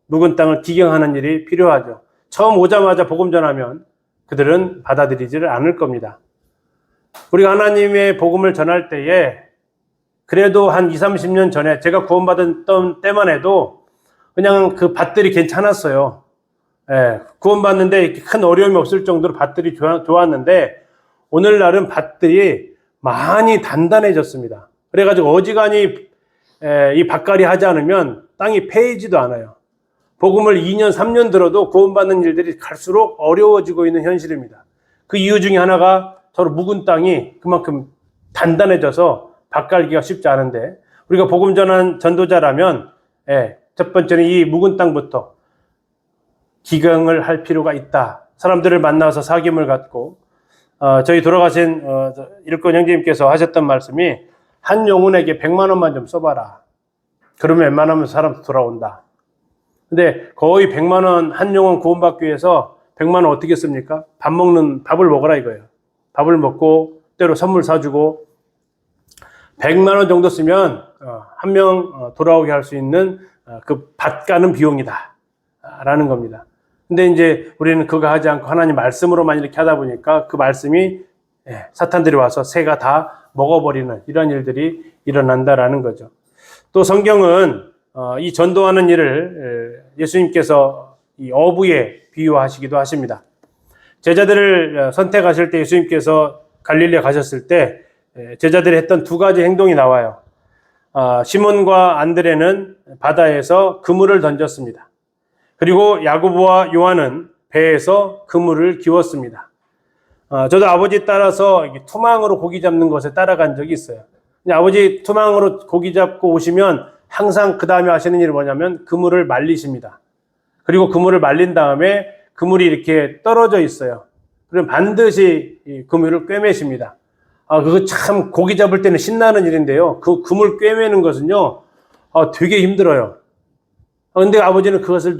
묵은 땅을 기경하는 일이 필요하죠. 처음 오자마자 복음 전하면 그들은 받아들이지를 않을 겁니다. 우리가 하나님의 복음을 전할 때에, 그래도 한 20, 30년 전에 제가 구원받은 때만 해도 그냥 그 밭들이 괜찮았어요. 구원받는데 큰 어려움이 없을 정도로 밭들이 좋았는데, 오늘날은 밭들이 많이 단단해졌습니다. 그래가지고 어지간히 이 밭갈이 하지 않으면 땅이 패이지도 않아요. 복음을 2년, 3년 들어도 구원받는 일들이 갈수록 어려워지고 있는 현실입니다. 그 이유 중에 하나가 서로 묵은 땅이 그만큼 단단해져서 밭갈기가 쉽지 않은데, 우리가 복음 전한 전도자라면 첫 번째는 이 묵은 땅부터 기경을 할 필요가 있다. 사람들을 만나서 사귐을 갖고, 저희 돌아가신 일꾼 형제님께서 하셨던 말씀이, 한 영혼에게 100만 원만 좀 써봐라. 그러면 웬만하면 사람 돌아온다. 근데 거의 100만 원, 한 영혼 구원받기 위해서 100만 원 어떻게 씁니까? 밥을 먹어라 이거예요. 밥을 먹고 때로 선물 사주고, 100만 원 정도 쓰면 한 명 돌아오게 할 수 있는 그 밭 가는 비용이다 라는 겁니다. 근데 이제 우리는 그거 하지 않고 하나님 말씀으로만 이렇게 하다 보니까 그 말씀이 사탄들이 와서 새가 다 먹어버리는 이런 일들이 일어난다라는 거죠. 또 성경은 이 전도하는 일을 예수님께서 이 어부에 비유하시기도 하십니다. 제자들을 선택하실 때 예수님께서 갈릴리에 가셨을 때 제자들이 했던 두 가지 행동이 나와요. 시몬과 안드레는 바다에서 그물을 던졌습니다. 그리고 야고보와 요한은 배에서 그물을 기웠습니다. 저도 아버지 따라서 투망으로 고기 잡는 것에 따라간 적이 있어요. 아버지 투망으로 고기 잡고 오시면 항상 그 다음에 하시는 일이 뭐냐면 그물을 말리십니다. 그리고 그물을 말린 다음에 그물이 이렇게 떨어져 있어요. 그럼 반드시 이 그물을 꿰매십니다. 그거 참 고기 잡을 때는 신나는 일인데요. 그 그물 꿰매는 것은요, 되게 힘들어요. 근데 아버지는 그것을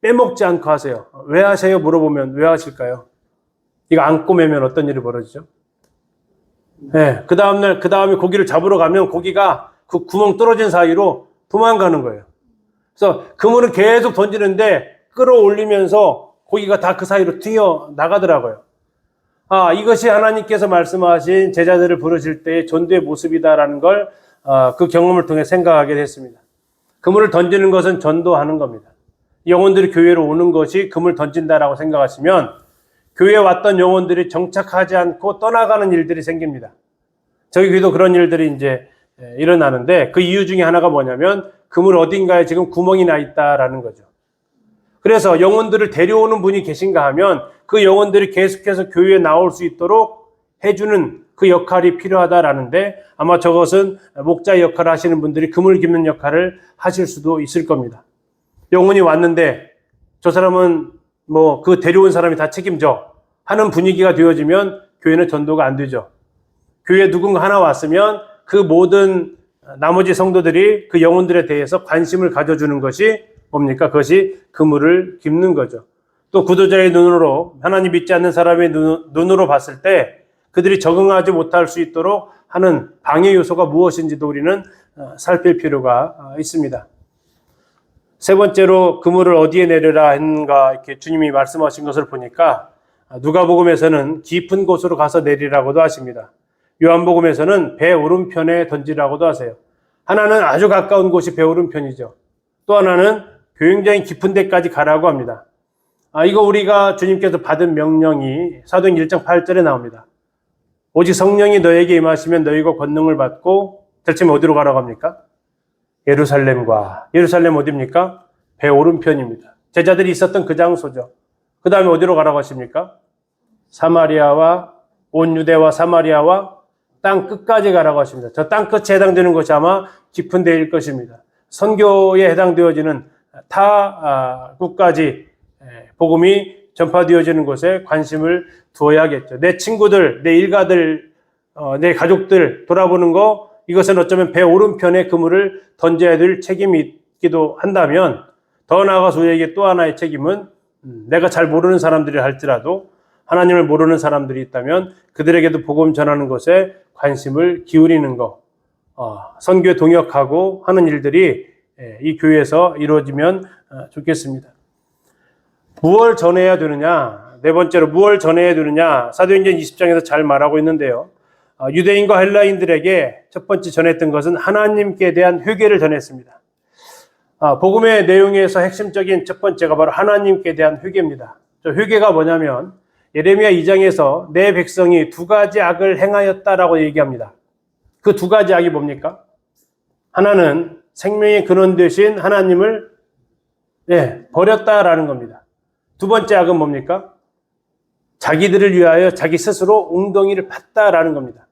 빼먹지 않고 하세요. 왜 하세요? 물어보면 왜 하실까요? 이거 안 꼬매면 어떤 일이 벌어지죠? 그 다음에 고기를 잡으러 가면 고기가 그 구멍 떨어진 사이로 도망가는 거예요. 그래서 그물은 계속 던지는데 끌어올리면서 고기가 다 그 사이로 튀어 나가더라고요. 이것이 하나님께서 말씀하신 제자들을 부르실 때의 전도의 모습이다라는 걸 그 경험을 통해 생각하게 됐습니다. 그물을 던지는 것은 전도하는 겁니다. 영혼들이 교회로 오는 것이 그물 던진다라고 생각하시면 교회에 왔던 영혼들이 정착하지 않고 떠나가는 일들이 생깁니다. 저희 교회도 그런 일들이 이제 일어나는데, 그 이유 중에 하나가 뭐냐면 그물 어딘가에 지금 구멍이 나 있다라는 거죠. 그래서 영혼들을 데려오는 분이 계신가 하면 그 영혼들이 계속해서 교회에 나올 수 있도록 해주는 그 역할이 필요하다라는데, 아마 저것은 목자 역할을 하시는 분들이 그물 깁는 역할을 하실 수도 있을 겁니다. 영혼이 왔는데 저 사람은 뭐 그 데려온 사람이 다 책임져 하는 분위기가 되어지면 교회는 전도가 안 되죠. 교회에 누군가 하나 왔으면 그 모든 나머지 성도들이 그 영혼들에 대해서 관심을 가져주는 것이 뭡니까? 그것이 그물을 깁는 거죠. 또 구도자의 눈으로, 하나님 믿지 않는 사람의 눈으로 봤을 때 그들이 적응하지 못할 수 있도록 하는 방해 요소가 무엇인지도 우리는 살필 필요가 있습니다. 세 번째로 그물을 어디에 내려라 했는가 이렇게 주님이 말씀하신 것을 보니까 누가복음에서는 깊은 곳으로 가서 내리라고도 하십니다. 요한복음에서는 배 오른편에 던지라고도 하세요. 하나는 아주 가까운 곳이 배 오른편이죠. 또 하나는 굉장히 깊은 데까지 가라고 합니다. 이거 우리가 주님께서 받은 명령이 사도행 1장 8절에 나옵니다. 오직 성령이 너에게 임하시면 너희가 권능을 받고 결치면 어디로 가라고 합니까? 예루살렘과. 예루살렘 어디입니까? 배 오른편입니다. 제자들이 있었던 그 장소죠. 그 다음에 어디로 가라고 하십니까? 사마리아와 온 유대와 사마리아와 땅 끝까지 가라고 하십니다. 저 땅 끝에 해당되는 것이 아마 깊은 데일 것입니다. 선교에 해당되어지는 타 국까지 복음이 전파되어지는 곳에 관심을 두어야겠죠. 내 친구들, 내 일가들, 내 가족들 돌아보는 거, 이것은 어쩌면 배 오른편에 그물을 던져야 될 책임이 있기도 한다면, 더 나아가서 우리에게 또 하나의 책임은 내가 잘 모르는 사람들이 할지라도 하나님을 모르는 사람들이 있다면 그들에게도 복음 전하는 것에 관심을 기울이는 것, 선교에 동역하고 하는 일들이 이 교회에서 이루어지면 좋겠습니다. 무엇을 전해야 되느냐? 네 번째로 무엇을 전해야 되느냐? 사도행전 20장에서 잘 말하고 있는데요. 유대인과 헬라인들에게 첫 번째 전했던 것은 하나님께 대한 회개를 전했습니다. 복음의 내용에서 핵심적인 첫 번째가 바로 하나님께 대한 회개입니다. 저 회개가 뭐냐면 예레미야 2장에서 내 백성이 두 가지 악을 행하였다라고 얘기합니다. 그 두 가지 악이 뭡니까? 하나는 생명의 근원 되신 하나님을 버렸다라는 겁니다. 두 번째 악은 뭡니까? 자기들을 위하여 자기 스스로 웅덩이를 팠다라는 겁니다.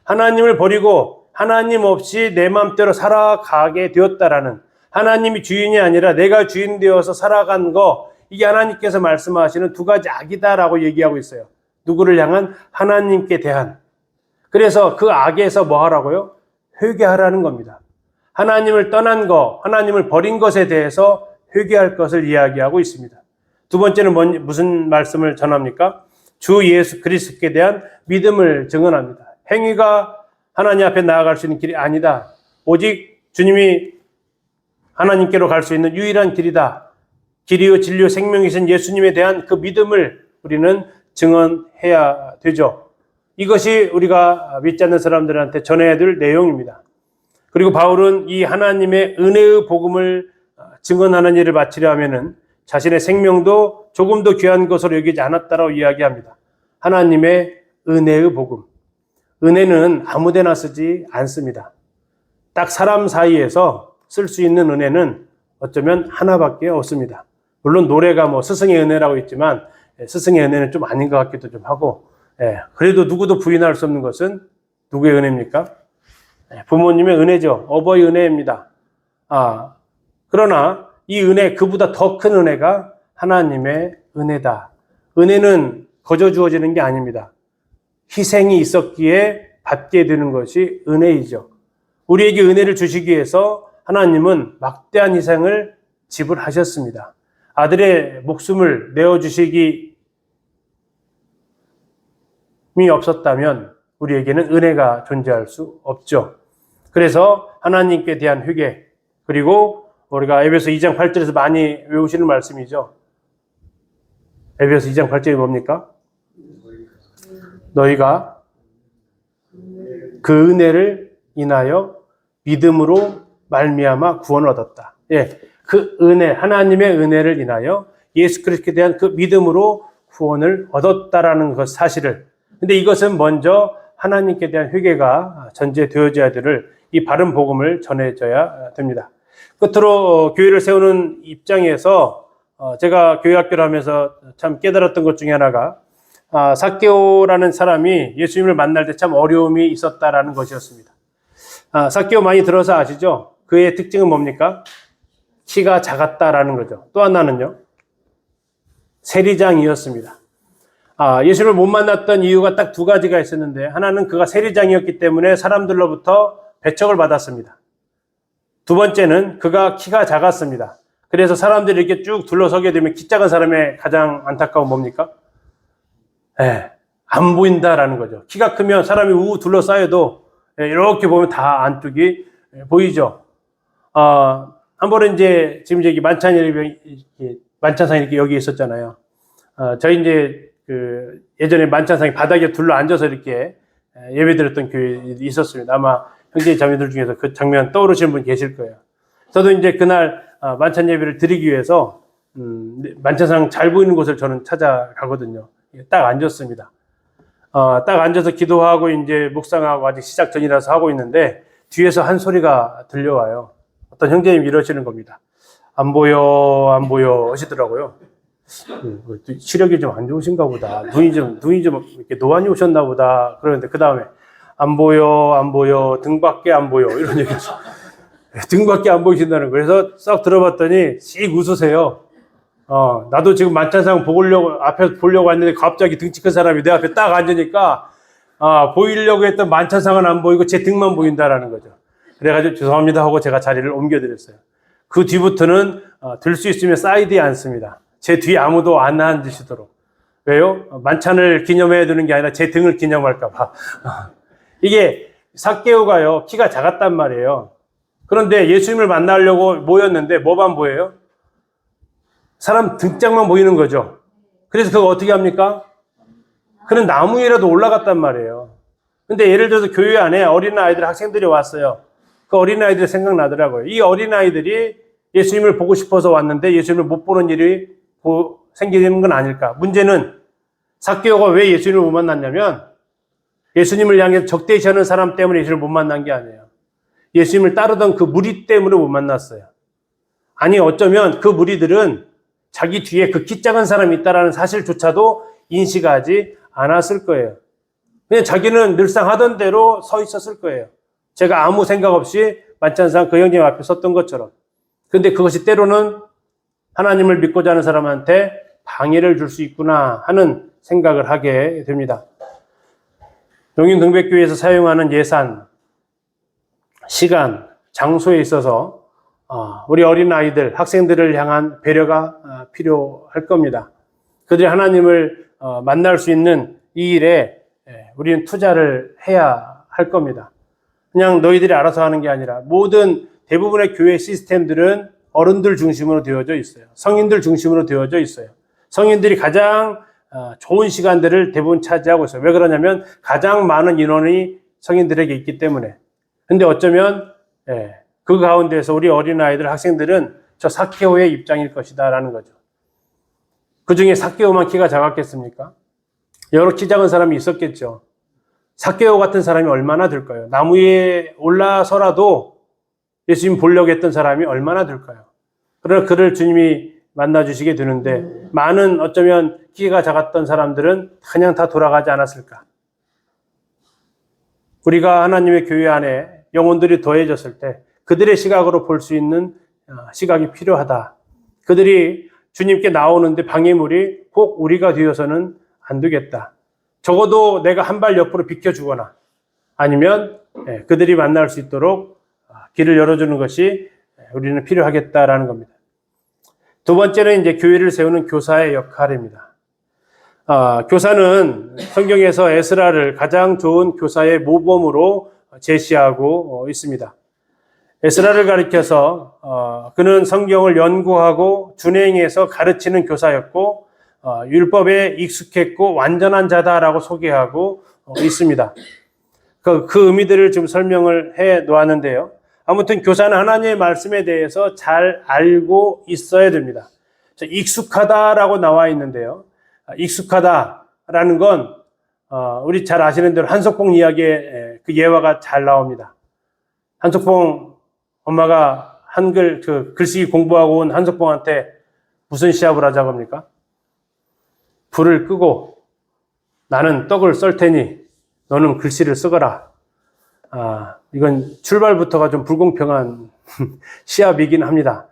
하나님을 버리고 하나님 없이 내 마음대로 살아가게 되었다라는, 하나님이 주인이 아니라 내가 주인 되어서 살아간 거, 이게 하나님께서 말씀하시는 두 가지 악이다라고 얘기하고 있어요. 누구를 향한? 하나님께 대한. 그래서 그 악에서 뭐 하라고요? 회개하라는 겁니다. 하나님을 떠난 거, 하나님을 버린 것에 대해서 회개할 것을 이야기하고 있습니다. 두 번째는 무슨 말씀을 전합니까? 주 예수 그리스도께 대한 믿음을 증언합니다. 행위가 하나님 앞에 나아갈 수 있는 길이 아니다. 오직 주님이 하나님께로 갈 수 있는 유일한 길이다. 길이요 진리요 생명이신 예수님에 대한 그 믿음을 우리는 증언해야 되죠. 이것이 우리가 믿지 않는 사람들한테 전해야 될 내용입니다. 그리고 바울은 이 하나님의 은혜의 복음을 증언하는 일을 마치려 하면은 자신의 생명도 조금 더 귀한 것으로 여기지 않았다라고 이야기합니다. 하나님의 은혜의 복음. 은혜는 아무데나 쓰지 않습니다. 딱 사람 사이에서 쓸 수 있는 은혜는 어쩌면 하나밖에 없습니다. 물론 노래가 뭐 스승의 은혜라고 있지만 스승의 은혜는 좀 아닌 것 같기도 좀 하고, 그래도 누구도 부인할 수 없는 것은 누구의 은혜입니까? 부모님의 은혜죠. 어버이 은혜입니다. 그러나 이 은혜, 그보다 더 큰 은혜가 하나님의 은혜다. 은혜는 거저 주어지는 게 아닙니다. 희생이 있었기에 받게 되는 것이 은혜이죠. 우리에게 은혜를 주시기 위해서 하나님은 막대한 희생을 지불하셨습니다. 아들의 목숨을 내어주시기 없었다면 우리에게는 은혜가 존재할 수 없죠. 그래서 하나님께 대한 회개, 그리고 우리가 에베소 2장 8절에서 많이 외우시는 말씀이죠. 에베소 2장 8절이 뭡니까? 너희가 그 은혜를 인하여 믿음으로 말미암아 구원을 얻었다. 그 은혜, 하나님의 은혜를 인하여 예수 그리스도에 대한 그 믿음으로 구원을 얻었다라는 것 사실을. 근데 이것은 먼저 하나님께 대한 회개가 전제되어져야 될 이 바른 복음을 전해져야 됩니다. 끝으로 교회를 세우는 입장에서 제가 교회 학교를 하면서 참 깨달았던 것 중에 하나가 삭개오라는 사람이 예수님을 만날 때 참 어려움이 있었다라는 것이었습니다. 삭개오 많이 들어서 아시죠? 그의 특징은 뭡니까? 키가 작았다라는 거죠. 또 하나는요, 세리장이었습니다. 예수를 못 만났던 이유가 딱 두 가지가 있었는데, 하나는 그가 세리장이었기 때문에 사람들로부터 배척을 받았습니다. 두 번째는 그가 키가 작았습니다. 그래서 사람들이 이렇게 쭉 둘러서게 되면 키 작은 사람의 가장 안타까운 뭡니까? 안 보인다라는 거죠. 키가 크면 사람이 둘러싸여도 이렇게 보면 다 안쪽이 보이죠. 한 번은 이제 지금 여기 만찬상이 이렇게 여기 있었잖아요. 저희 이제 예전에 만찬상에 바닥에 둘러 앉아서 이렇게 예배드렸던 교회도 있었습니다. 아마 형제 자매들 중에서 그 장면 떠오르시는 분 계실 거예요. 저도 이제 그날 만찬 예배를 드리기 위해서 만찬상 잘 보이는 곳을 저는 찾아가거든요. 딱 앉았습니다. 딱 앉아서 기도하고 이제 묵상하고 아직 시작 전이라서 하고 있는데 뒤에서 한 소리가 들려와요. 어떤 형제님이 이러시는 겁니다. 안 보여, 안 보여 하시더라고요. 시력이 좀 안 좋으신가 보다. 눈이 좀 이렇게 노안이 오셨나 보다. 그러는데 그 다음에 안 보여, 안 보여, 등밖에 안 보여. 이런 얘기죠. 등밖에 안 보이신다는 거예요. 그래서 싹 들어봤더니 씩 웃으세요. 나도 지금 만찬상 앞에 보려고 왔는데 갑자기 등치 큰 사람이 내 앞에 딱 앉으니까, 보이려고 했던 만찬상은 안 보이고 제 등만 보인다라는 거죠. 그래가지고 죄송합니다 하고 제가 자리를 옮겨드렸어요. 그 뒤부터는 들 수 있으면 사이드에 앉습니다. 제 뒤에 아무도 안 앉으시도록. 왜요? 만찬을 기념해야 되는 게 아니라 제 등을 기념할까봐. 이게 삭개오가요, 키가 작았단 말이에요. 그런데 예수님을 만나려고 모였는데 뭐만 보여요? 사람 등짝만 보이는 거죠. 그래서 그거 어떻게 합니까? 그는 나무 위라도 올라갔단 말이에요. 근데 예를 들어서 교회 안에 어린아이들, 학생들이 왔어요. 그 어린아이들이 생각나더라고요. 이 어린아이들이 예수님을 보고 싶어서 왔는데 예수님을 못 보는 일이 생기는 건 아닐까. 문제는 삭개오가 왜 예수님을 못 만났냐면 예수님을 향해 적대시하는 사람 때문에 예수님을 못 만난 게 아니에요. 예수님을 따르던 그 무리 때문에 못 만났어요. 아니 어쩌면 그 무리들은 자기 뒤에 그 키 작은 사람이 있다는 사실조차도 인식하지 않았을 거예요. 그냥 자기는 늘상 하던 대로 서 있었을 거예요. 제가 아무 생각 없이 만찬상 그 형님 앞에 섰던 것처럼. 그런데 그것이 때로는 하나님을 믿고자 하는 사람한테 방해를 줄 수 있구나 하는 생각을 하게 됩니다. 용인동백교회에서 사용하는 예산, 시간, 장소에 있어서 우리 어린아이들, 학생들을 향한 배려가 필요할 겁니다. 그들이 하나님을 만날 수 있는 이 일에 우리는 투자를 해야 할 겁니다. 그냥 너희들이 알아서 하는 게 아니라 모든 대부분의 교회 시스템들은 어른들 중심으로 되어져 있어요. 성인들 중심으로 되어져 있어요. 성인들이 가장 좋은 시간들을 대부분 차지하고 있어요. 왜 그러냐면 가장 많은 인원이 성인들에게 있기 때문에. 근데 어쩌면 그 가운데서 우리 어린아이들, 학생들은 저 삭개오의 입장일 것이다 라는 거죠. 그 중에 삭개오만 키가 작았겠습니까? 여러 키 작은 사람이 있었겠죠. 삭개오 같은 사람이 얼마나 될까요? 나무 위에 올라서라도 예수님 보려고 했던 사람이 얼마나 될까요? 그러나 그를 주님이 만나주시게 되는데 많은 어쩌면 키가 작았던 사람들은 그냥 다 돌아가지 않았을까? 우리가 하나님의 교회 안에 영혼들이 더해졌을 때 그들의 시각으로 볼 수 있는 시각이 필요하다. 그들이 주님께 나오는데 방해물이 꼭 우리가 되어서는 안 되겠다. 적어도 내가 한 발 옆으로 비켜주거나 아니면 그들이 만날 수 있도록 길을 열어주는 것이 우리는 필요하겠다라는 겁니다. 두 번째는 이제 교회를 세우는 교사의 역할입니다. 교사는 성경에서 에스라를 가장 좋은 교사의 모범으로 제시하고 있습니다. 에스라를 가리켜서 그는 성경을 연구하고 준행해서 가르치는 교사였고 율법에 익숙했고 완전한 자다라고 소개하고 있습니다. 그 의미들을 좀 설명을 해 놓았는데요. 아무튼 교사는 하나님의 말씀에 대해서 잘 알고 있어야 됩니다. 익숙하다라고 나와 있는데요. 익숙하다라는 건 우리 잘 아시는 대로 한석봉 이야기에 그 예화가 잘 나옵니다. 한석봉 엄마가 한글 글쓰기 공부하고 온 한석봉한테 무슨 시합을 하자고 합니까? 불을 끄고 나는 떡을 썰 테니 너는 글씨를 쓰거라. 이건 출발부터가 좀 불공평한 시합이긴 합니다.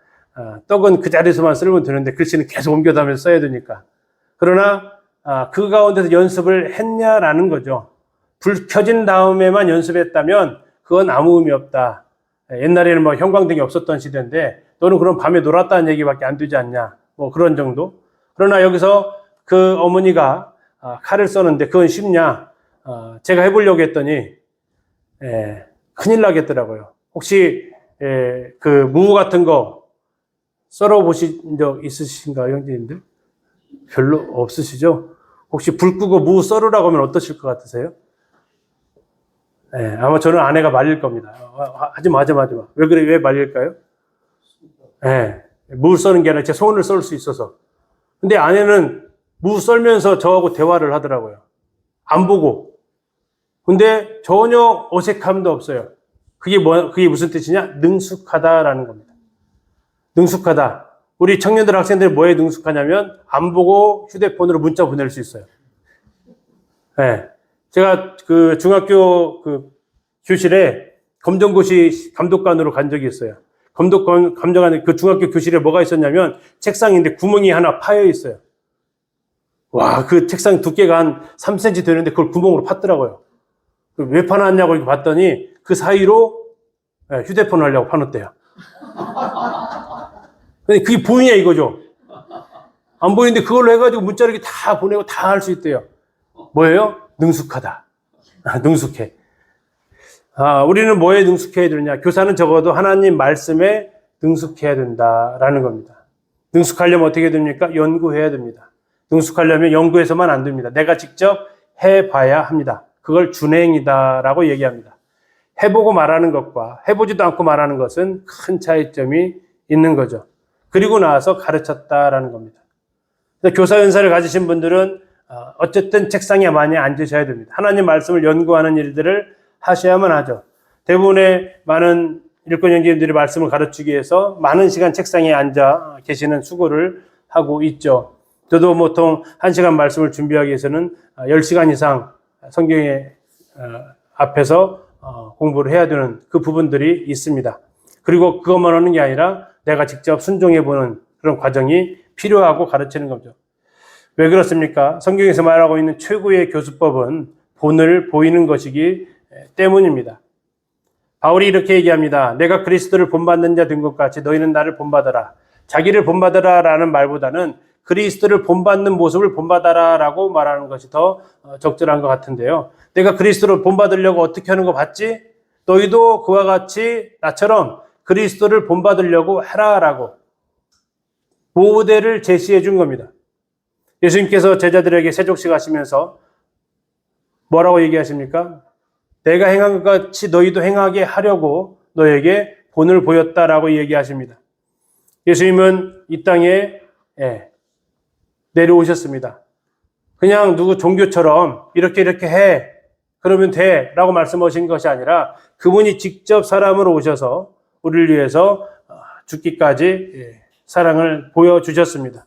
떡은 그 자리에서만 쓸면 되는데 글씨는 계속 옮겨다면서 써야 되니까. 그러나 그 가운데서 연습을 했냐라는 거죠. 불 켜진 다음에만 연습했다면 그건 아무 의미 없다. 옛날에는 뭐 형광등이 없었던 시대인데 너는 그럼 밤에 놀았다는 얘기밖에 안 되지 않냐. 뭐 그런 정도. 그러나 여기서 그 어머니가 칼을 써는데 그건 쉽냐. 제가 해보려고 했더니 큰일 나겠더라고요. 혹시 그 무 같은 거 썰어 보신 적 있으신가요, 형제님들? 별로 없으시죠? 혹시 불 끄고 무 썰으라고 하면 어떠실 것 같으세요? 네, 아마 저는 아내가 말릴 겁니다. 하지 마. 왜 그래? 왜 말릴까요? 네, 무 썰는 게 아니라 제 손을 썰 수 있어서. 근데 아내는 무 썰면서 저하고 대화를 하더라고요. 안 보고. 근데 전혀 어색함도 없어요. 그게 무슨 뜻이냐? 능숙하다라는 겁니다. 능숙하다. 우리 청년들, 학생들이 뭐에 능숙하냐면 안 보고 휴대폰으로 문자 보낼 수 있어요. 네. 제가 그 중학교 그 교실에 검정고시 감독관으로 간 적이 있어요. 감독관 그 중학교 교실에 뭐가 있었냐면 책상인데 구멍이 하나 파여 있어요. 와, 그 책상 두께가 한 3cm 되는데 그걸 구멍으로 팠더라고요. 왜 파놨냐고 이렇게 봤더니 그 사이로 휴대폰 하려고 파놨대요. 근데 그게 보이냐 이거죠. 안 보이는데 그걸로 해가지고 문자를 이렇게 다 보내고 다 할 수 있대요. 뭐예요? 능숙하다. 능숙해. 우리는 뭐에 능숙해야 되느냐? 교사는 적어도 하나님 말씀에 능숙해야 된다라는 겁니다. 능숙하려면 어떻게 됩니까? 연구해야 됩니다. 능숙하려면 연구해서만 안 됩니다. 내가 직접 해봐야 합니다. 그걸 준행이다라고 얘기합니다. 해보고 말하는 것과 해보지도 않고 말하는 것은 큰 차이점이 있는 거죠. 그리고 나서 가르쳤다라는 겁니다. 교사 연사를 가지신 분들은 어쨌든 책상에 많이 앉으셔야 됩니다. 하나님 말씀을 연구하는 일들을 하셔야만 하죠. 대부분의 많은 일꾼 형제님들이 말씀을 가르치기 위해서 많은 시간 책상에 앉아 계시는 수고를 하고 있죠. 저도 보통 1시간 말씀을 준비하기 위해서는 10시간 이상 성경의 앞에서 공부를 해야 되는 그 부분들이 있습니다. 그리고 그것만 하는 게 아니라 내가 직접 순종해보는 그런 과정이 필요하고 가르치는 거죠. 왜 그렇습니까? 성경에서 말하고 있는 최고의 교수법은 본을 보이는 것이기 때문입니다. 바울이 이렇게 얘기합니다. 내가 그리스도를 본받는 자 된 것 같이 너희는 나를 본받아라. 자기를 본받아라 라는 말보다는 그리스도를 본받는 모습을 본받아라 라고 말하는 것이 더 적절한 것 같은데요. 내가 그리스도를 본받으려고 어떻게 하는 거 봤지? 너희도 그와 같이 나처럼 그리스도를 본받으려고 해라 라고 모델을 제시해 준 겁니다. 예수님께서 제자들에게 세족식 하시면서 뭐라고 얘기하십니까? 내가 행한 것 같이 너희도 행하게 하려고 너에게 본을 보였다라고 얘기하십니다. 예수님은 이 땅에 내려오셨습니다. 그냥 누구 종교처럼 이렇게 해 그러면 돼 라고 말씀하신 것이 아니라 그분이 직접 사람으로 오셔서 우리를 위해서 죽기까지 사랑을 보여주셨습니다.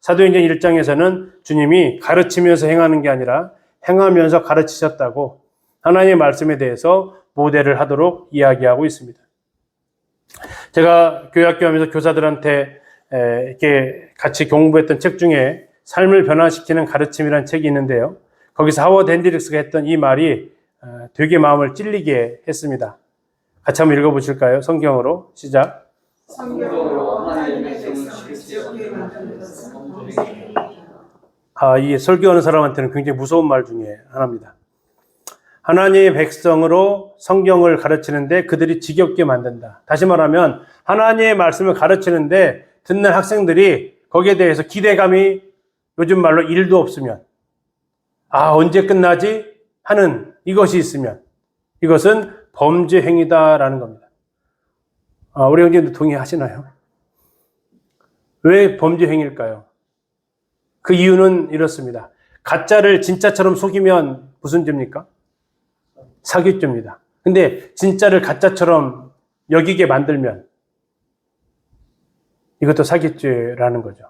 사도행전 1장에서는 주님이 가르치면서 행하는 게 아니라 행하면서 가르치셨다고 하나님의 말씀에 대해서 모델을 하도록 이야기하고 있습니다. 제가 교회학교 하면서 교사들한테 이렇게 같이 공부했던 책 중에 삶을 변화시키는 가르침이라는 책이 있는데요. 거기서 하워드 핸드릭스가 했던 이 말이 되게 마음을 찔리게 했습니다. 같이 한번 읽어보실까요? 성경으로 시작. 성경으로 하나님의 백성을 지옥에 만드는 것은 이게 설교하는 사람한테는 굉장히 무서운 말 중에 하나입니다. 하나님의 백성으로 성경을 가르치는데 그들이 지겹게 만든다. 다시 말하면 하나님의 말씀을 가르치는데 듣는 학생들이 거기에 대해서 기대감이 요즘 말로 1도 없으면 언제 끝나지? 하는 이것이 있으면 이것은 범죄 행위다라는 겁니다. 우리 형제님도 동의하시나요? 왜 범죄 행위일까요? 그 이유는 이렇습니다. 가짜를 진짜처럼 속이면 무슨 죄입니까? 사기죄입니다. 근데 진짜를 가짜처럼 여기게 만들면 이것도 사기죄라는 거죠.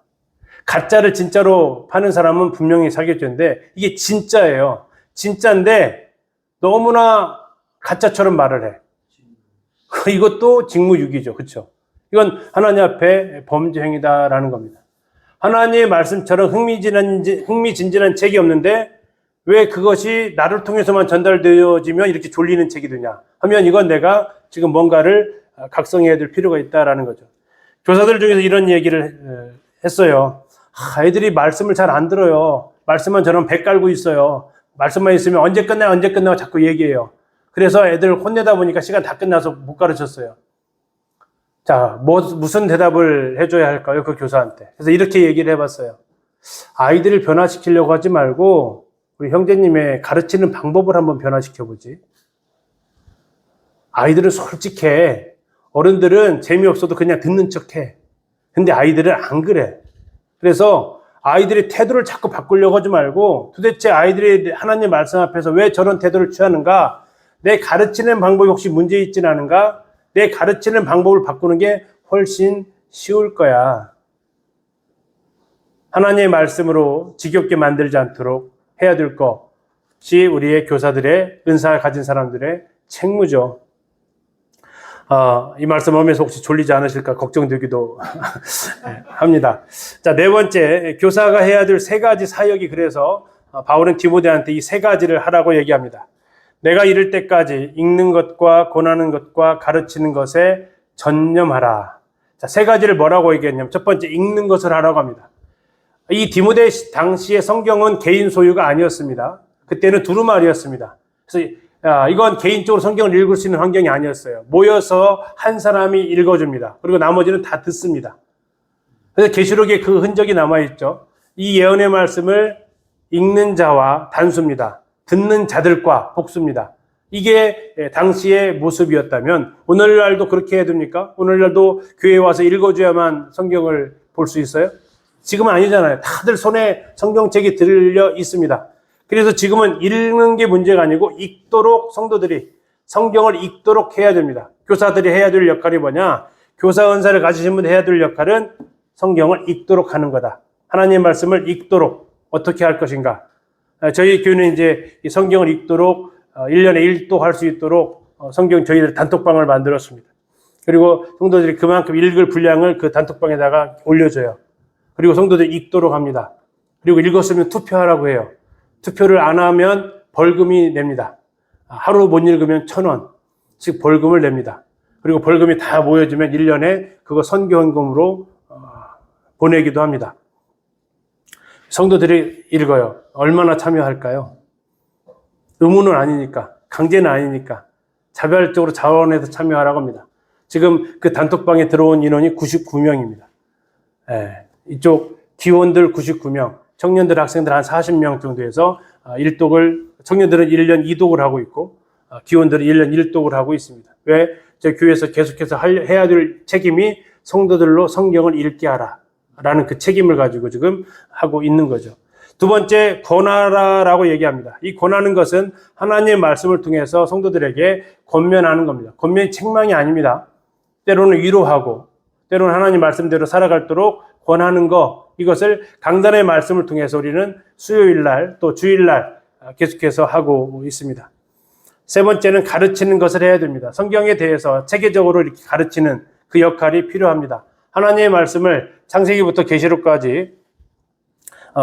가짜를 진짜로 파는 사람은 분명히 사기죄인데 이게 진짜예요. 진짜인데 너무나 가짜처럼 말을 해. 이것도 직무유기죠. 그렇죠? 이건 하나님 앞에 범죄 행위다라는 겁니다. 하나님의 말씀처럼 흥미진진한 책이 없는데 왜 그것이 나를 통해서만 전달되어지면 이렇게 졸리는 책이 되냐 하면 이건 내가 지금 뭔가를 각성해야 될 필요가 있다라는 거죠. 교사들 중에서 이런 얘기를 했어요. 애들이 말씀을 잘 안 들어요. 말씀만 저는 배 깔고 있어요. 말씀만 있으면 언제 끝나요 자꾸 얘기해요. 그래서 애들 혼내다 보니까 시간 다 끝나서 못 가르쳤어요. 자, 무슨 대답을 해줘야 할까요? 그 교사한테. 그래서 이렇게 얘기를 해봤어요. 아이들을 변화시키려고 하지 말고 우리 형제님의 가르치는 방법을 한번 변화시켜보지. 아이들은 솔직해. 어른들은 재미없어도 그냥 듣는 척해. 근데 아이들은 안 그래. 그래서 아이들의 태도를 자꾸 바꾸려고 하지 말고 도대체 아이들이 하나님 말씀 앞에서 왜 저런 태도를 취하는가? 내 가르치는 방법이 혹시 문제 있진 않은가? 내 가르치는 방법을 바꾸는 게 훨씬 쉬울 거야. 하나님의 말씀으로 지겹게 만들지 않도록 해야 될 것이 우리의 교사들의 은사를 가진 사람들의 책무죠. 이 말씀 하면서 혹시 졸리지 않으실까 걱정되기도 합니다. 자, 네 번째, 교사가 해야 될 세 가지 사역이 그래서 바울은 디모데한테 이 세 가지를 하라고 얘기합니다. 내가 이를 때까지 읽는 것과 권하는 것과 가르치는 것에 전념하라. 자, 세 가지를 뭐라고 얘기했냐면 첫 번째, 읽는 것을 하라고 합니다. 이 디모데 당시의 성경은 개인 소유가 아니었습니다. 그때는 두루마리였습니다. 그래서 이건 개인적으로 성경을 읽을 수 있는 환경이 아니었어요. 모여서 한 사람이 읽어줍니다. 그리고 나머지는 다 듣습니다. 그래서 계시록에 그 흔적이 남아있죠. 이 예언의 말씀을 읽는 자와 단수입니다. 듣는 자들과 복수입니다. 이게 당시의 모습이었다면 오늘날도 그렇게 해야 됩니까? 오늘날도 교회에 와서 읽어줘야만 성경을 볼 수 있어요? 지금은 아니잖아요. 다들 손에 성경책이 들려 있습니다. 그래서 지금은 읽는 게 문제가 아니고 읽도록 성도들이 성경을 읽도록 해야 됩니다. 교사들이 해야 될 역할이 뭐냐? 교사 은사를 가지신 분이 해야 될 역할은 성경을 읽도록 하는 거다. 하나님의 말씀을 읽도록 어떻게 할 것인가? 저희 교회는 이제 이 성경을 읽도록 1년에 1도 할 수 있도록 성경 저희들 단톡방을 만들었습니다. 그리고 성도들이 그만큼 읽을 분량을 그 단톡방에다가 올려줘요. 그리고 성도들이 읽도록 합니다. 그리고 읽었으면 투표하라고 해요. 투표를 안 하면 벌금이 냅니다. 하루 못 읽으면 1,000원씩 벌금을 냅니다. 그리고 벌금이 다 모여지면 1년에 그거 선교헌금으로 보내기도 합니다. 성도들이 읽어요. 얼마나 참여할까요? 의무는 아니니까, 강제는 아니니까 자발적으로 자원해서 참여하라고 합니다. 지금 그 단톡방에 들어온 인원이 99명입니다. 이쪽 기원들 99명, 청년들, 학생들 한 40명 정도에서 청년들은 1년 2독을 하고 있고, 기원들은 1년 1독을 하고 있습니다. 왜? 저희 교회에서 계속해서 해야 될 책임이 성도들로 성경을 읽게 하라. 라는 그 책임을 가지고 지금 하고 있는 거죠. 두 번째, 권하라라고 얘기합니다. 이 권하는 것은 하나님의 말씀을 통해서 성도들에게 권면하는 겁니다. 권면이 책망이 아닙니다. 때로는 위로하고, 때로는 하나님 말씀대로 살아갈도록 권하는 것, 이것을 강단의 말씀을 통해서 우리는 수요일날 또 주일날 계속해서 하고 있습니다. 세 번째는 가르치는 것을 해야 됩니다. 성경에 대해서 체계적으로 이렇게 가르치는 그 역할이 필요합니다. 하나님의 말씀을 창세기부터 계시록까지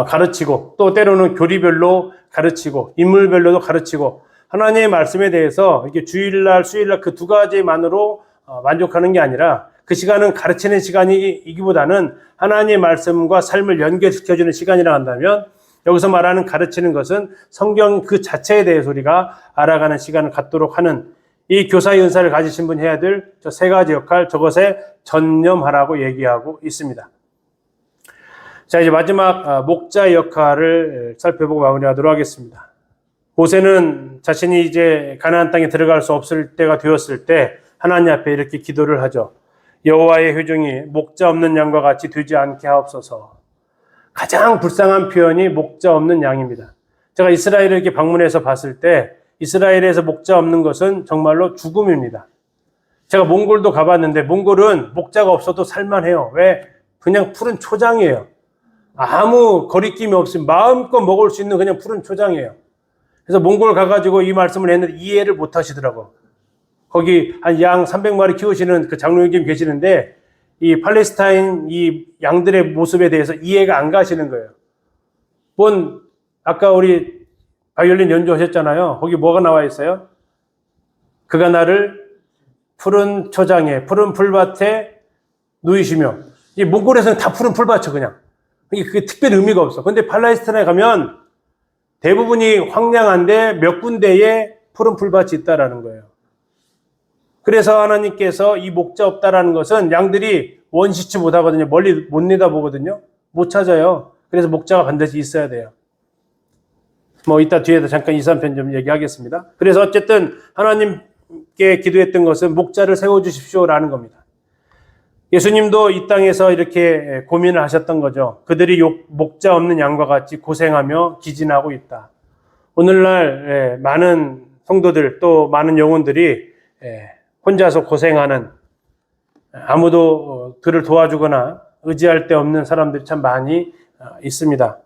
가르치고 또 때로는 교리별로 가르치고 인물별로도 가르치고 하나님의 말씀에 대해서 이게 주일날, 수요일날 그 두 가지만으로 만족하는 게 아니라 그 시간은 가르치는 시간이기보다는 하나님의 말씀과 삶을 연결시켜주는 시간이라 한다면 여기서 말하는 가르치는 것은 성경 그 자체에 대해서 우리가 알아가는 시간을 갖도록 하는 이 교사의 은사를 가지신 분이 해야 될 저 세 가지 역할, 저것에 전념하라고 얘기하고 있습니다. 자, 이제 마지막 목자의 역할을 살펴보고 마무리하도록 하겠습니다. 모세는 자신이 이제 가나안 땅에 들어갈 수 없을 때가 되었을 때 하나님 앞에 이렇게 기도를 하죠. 여호와의 회중이 목자 없는 양과 같이 되지 않게 하옵소서. 가장 불쌍한 표현이 목자 없는 양입니다. 제가 이스라엘을 이렇게 방문해서 봤을 때 이스라엘에서 목자 없는 것은 정말로 죽음입니다. 제가 몽골도 가봤는데 몽골은 목자가 없어도 살만해요. 왜? 그냥 푸른 초장이에요. 아무 거리낌이 없이 마음껏 먹을 수 있는 그냥 푸른 초장이에요. 그래서 몽골 가가지고 이 말씀을 했는데 이해를 못 하시더라고. 거기 한 양 300마리 키우시는 그 장로님 계시는데 이 팔레스타인 이 양들의 모습에 대해서 이해가 안 가시는 거예요. 아까 우리 바이올린 연주하셨잖아요. 거기 뭐가 나와 있어요? 그가 나를 푸른 초장에, 푸른 풀밭에 누이시며. 이 몽골에서는 다 푸른 풀밭이죠, 그냥. 그게 특별히 의미가 없어. 근데 팔레스타인에 가면 대부분이 황량한데 몇 군데에 푸른 풀밭이 있다라는 거예요. 그래서 하나님께서 이 목자 없다라는 것은 양들이 원시치 못하거든요. 멀리 못 내다보거든요. 못 찾아요. 그래서 목자가 반드시 있어야 돼요. 뭐 이따 뒤에도 잠깐 2, 3편 좀 얘기하겠습니다. 그래서 어쨌든 하나님께 기도했던 것은 목자를 세워주십시오라는 겁니다. 예수님도 이 땅에서 이렇게 고민을 하셨던 거죠. 그들이 목자 없는 양과 같이 고생하며 기진하고 있다. 오늘날 많은 성도들 또 많은 영혼들이 혼자서 고생하는, 아무도 그를 도와주거나 의지할 데 없는 사람들이 참 많이 있습니다.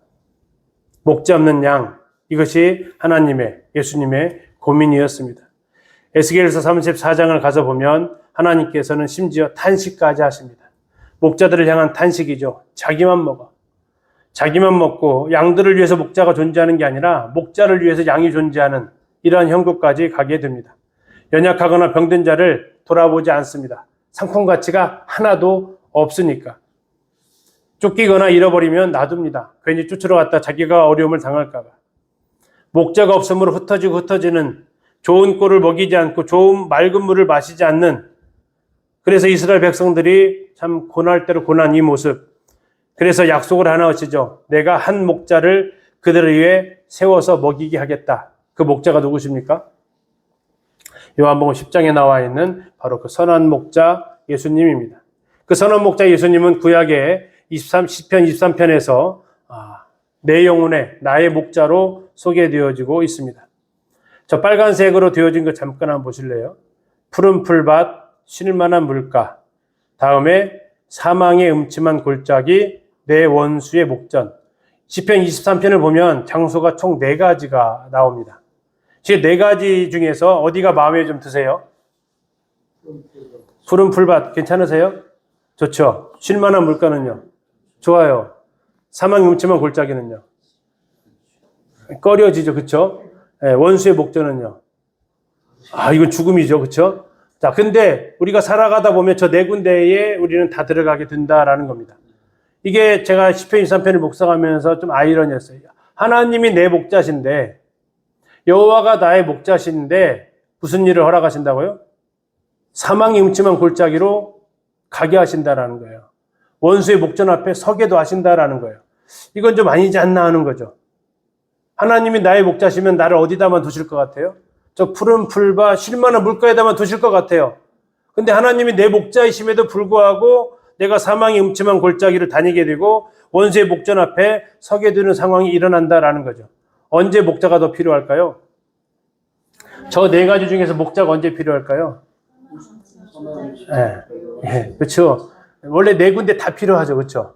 목자 없는 양, 이것이 하나님의, 예수님의 고민이었습니다. 에스겔서 34장을 가서 보면 하나님께서는 심지어 탄식까지 하십니다. 목자들을 향한 탄식이죠. 자기만 먹어. 자기만 먹고 양들을 위해서 목자가 존재하는 게 아니라 목자를 위해서 양이 존재하는 이러한 형국까지 가게 됩니다. 연약하거나 병든 자를 돌아보지 않습니다. 상품 가치가 하나도 없으니까. 쫓기거나 잃어버리면 놔둡니다. 괜히 쫓으러 갔다 자기가 어려움을 당할까 봐. 목자가 없으므로 흩어지는, 좋은 꼴을 먹이지 않고 좋은 맑은 물을 마시지 않는, 그래서 이스라엘 백성들이 참 고날 대로 고난 이 모습. 그래서 약속을 하나 하시죠. 내가 한 목자를 그들을 위해 세워서 먹이게 하겠다. 그 목자가 누구십니까? 요한복음 10장에 나와 있는 바로 그 선한 목자 예수님입니다. 그 선한 목자 예수님은 구약의 10편 23편에서 내 영혼에 나의 목자로 소개되어지고 있습니다. 저 빨간색으로 되어진 거 잠깐 한번 보실래요? 푸른 풀밭, 쉴만한 물가, 다음에 사망의 음침한 골짜기, 내 원수의 목전. 시편 23편을 보면 장소가 총 4가지가 나옵니다. 이 4가지 중에서 어디가 마음에 좀 드세요? 푸른 풀밭 괜찮으세요? 좋죠. 쉴만한 물가는요? 좋아요. 사망의 음침한 골짜기는요? 꺼려지죠. 그쵸? 네, 원수의 목전은요? 이건 죽음이죠. 그쵸? 자, 근데 우리가 살아가다 보면 저 4군데에 우리는 다 들어가게 된다라는 겁니다. 이게 제가 시편 23편을 묵상하면서 좀 아이러니했어요. 하나님이 내 목자신데, 여호와가 나의 목자신데 무슨 일을 허락하신다고요? 사망이 음침한 골짜기로 가게 하신다라는 거예요. 원수의 목전 앞에 서게도 하신다라는 거예요. 이건 좀 아니지 않나 하는 거죠. 하나님이 나의 목자시면 나를 어디다만 두실 것 같아요? 저 푸른 풀과 쉴만한 물가에다만 두실 것 같아요. 근데 하나님이 내 목자이심에도 불구하고 내가 사망의 음침한 골짜기를 다니게 되고 원수의 목전 앞에 서게 되는 상황이 일어난다라는 거죠. 언제 목자가 더 필요할까요? 저 4가지 중에서 목자가 언제 필요할까요? 그렇죠. 원래 4군데 다 필요하죠. 그렇죠?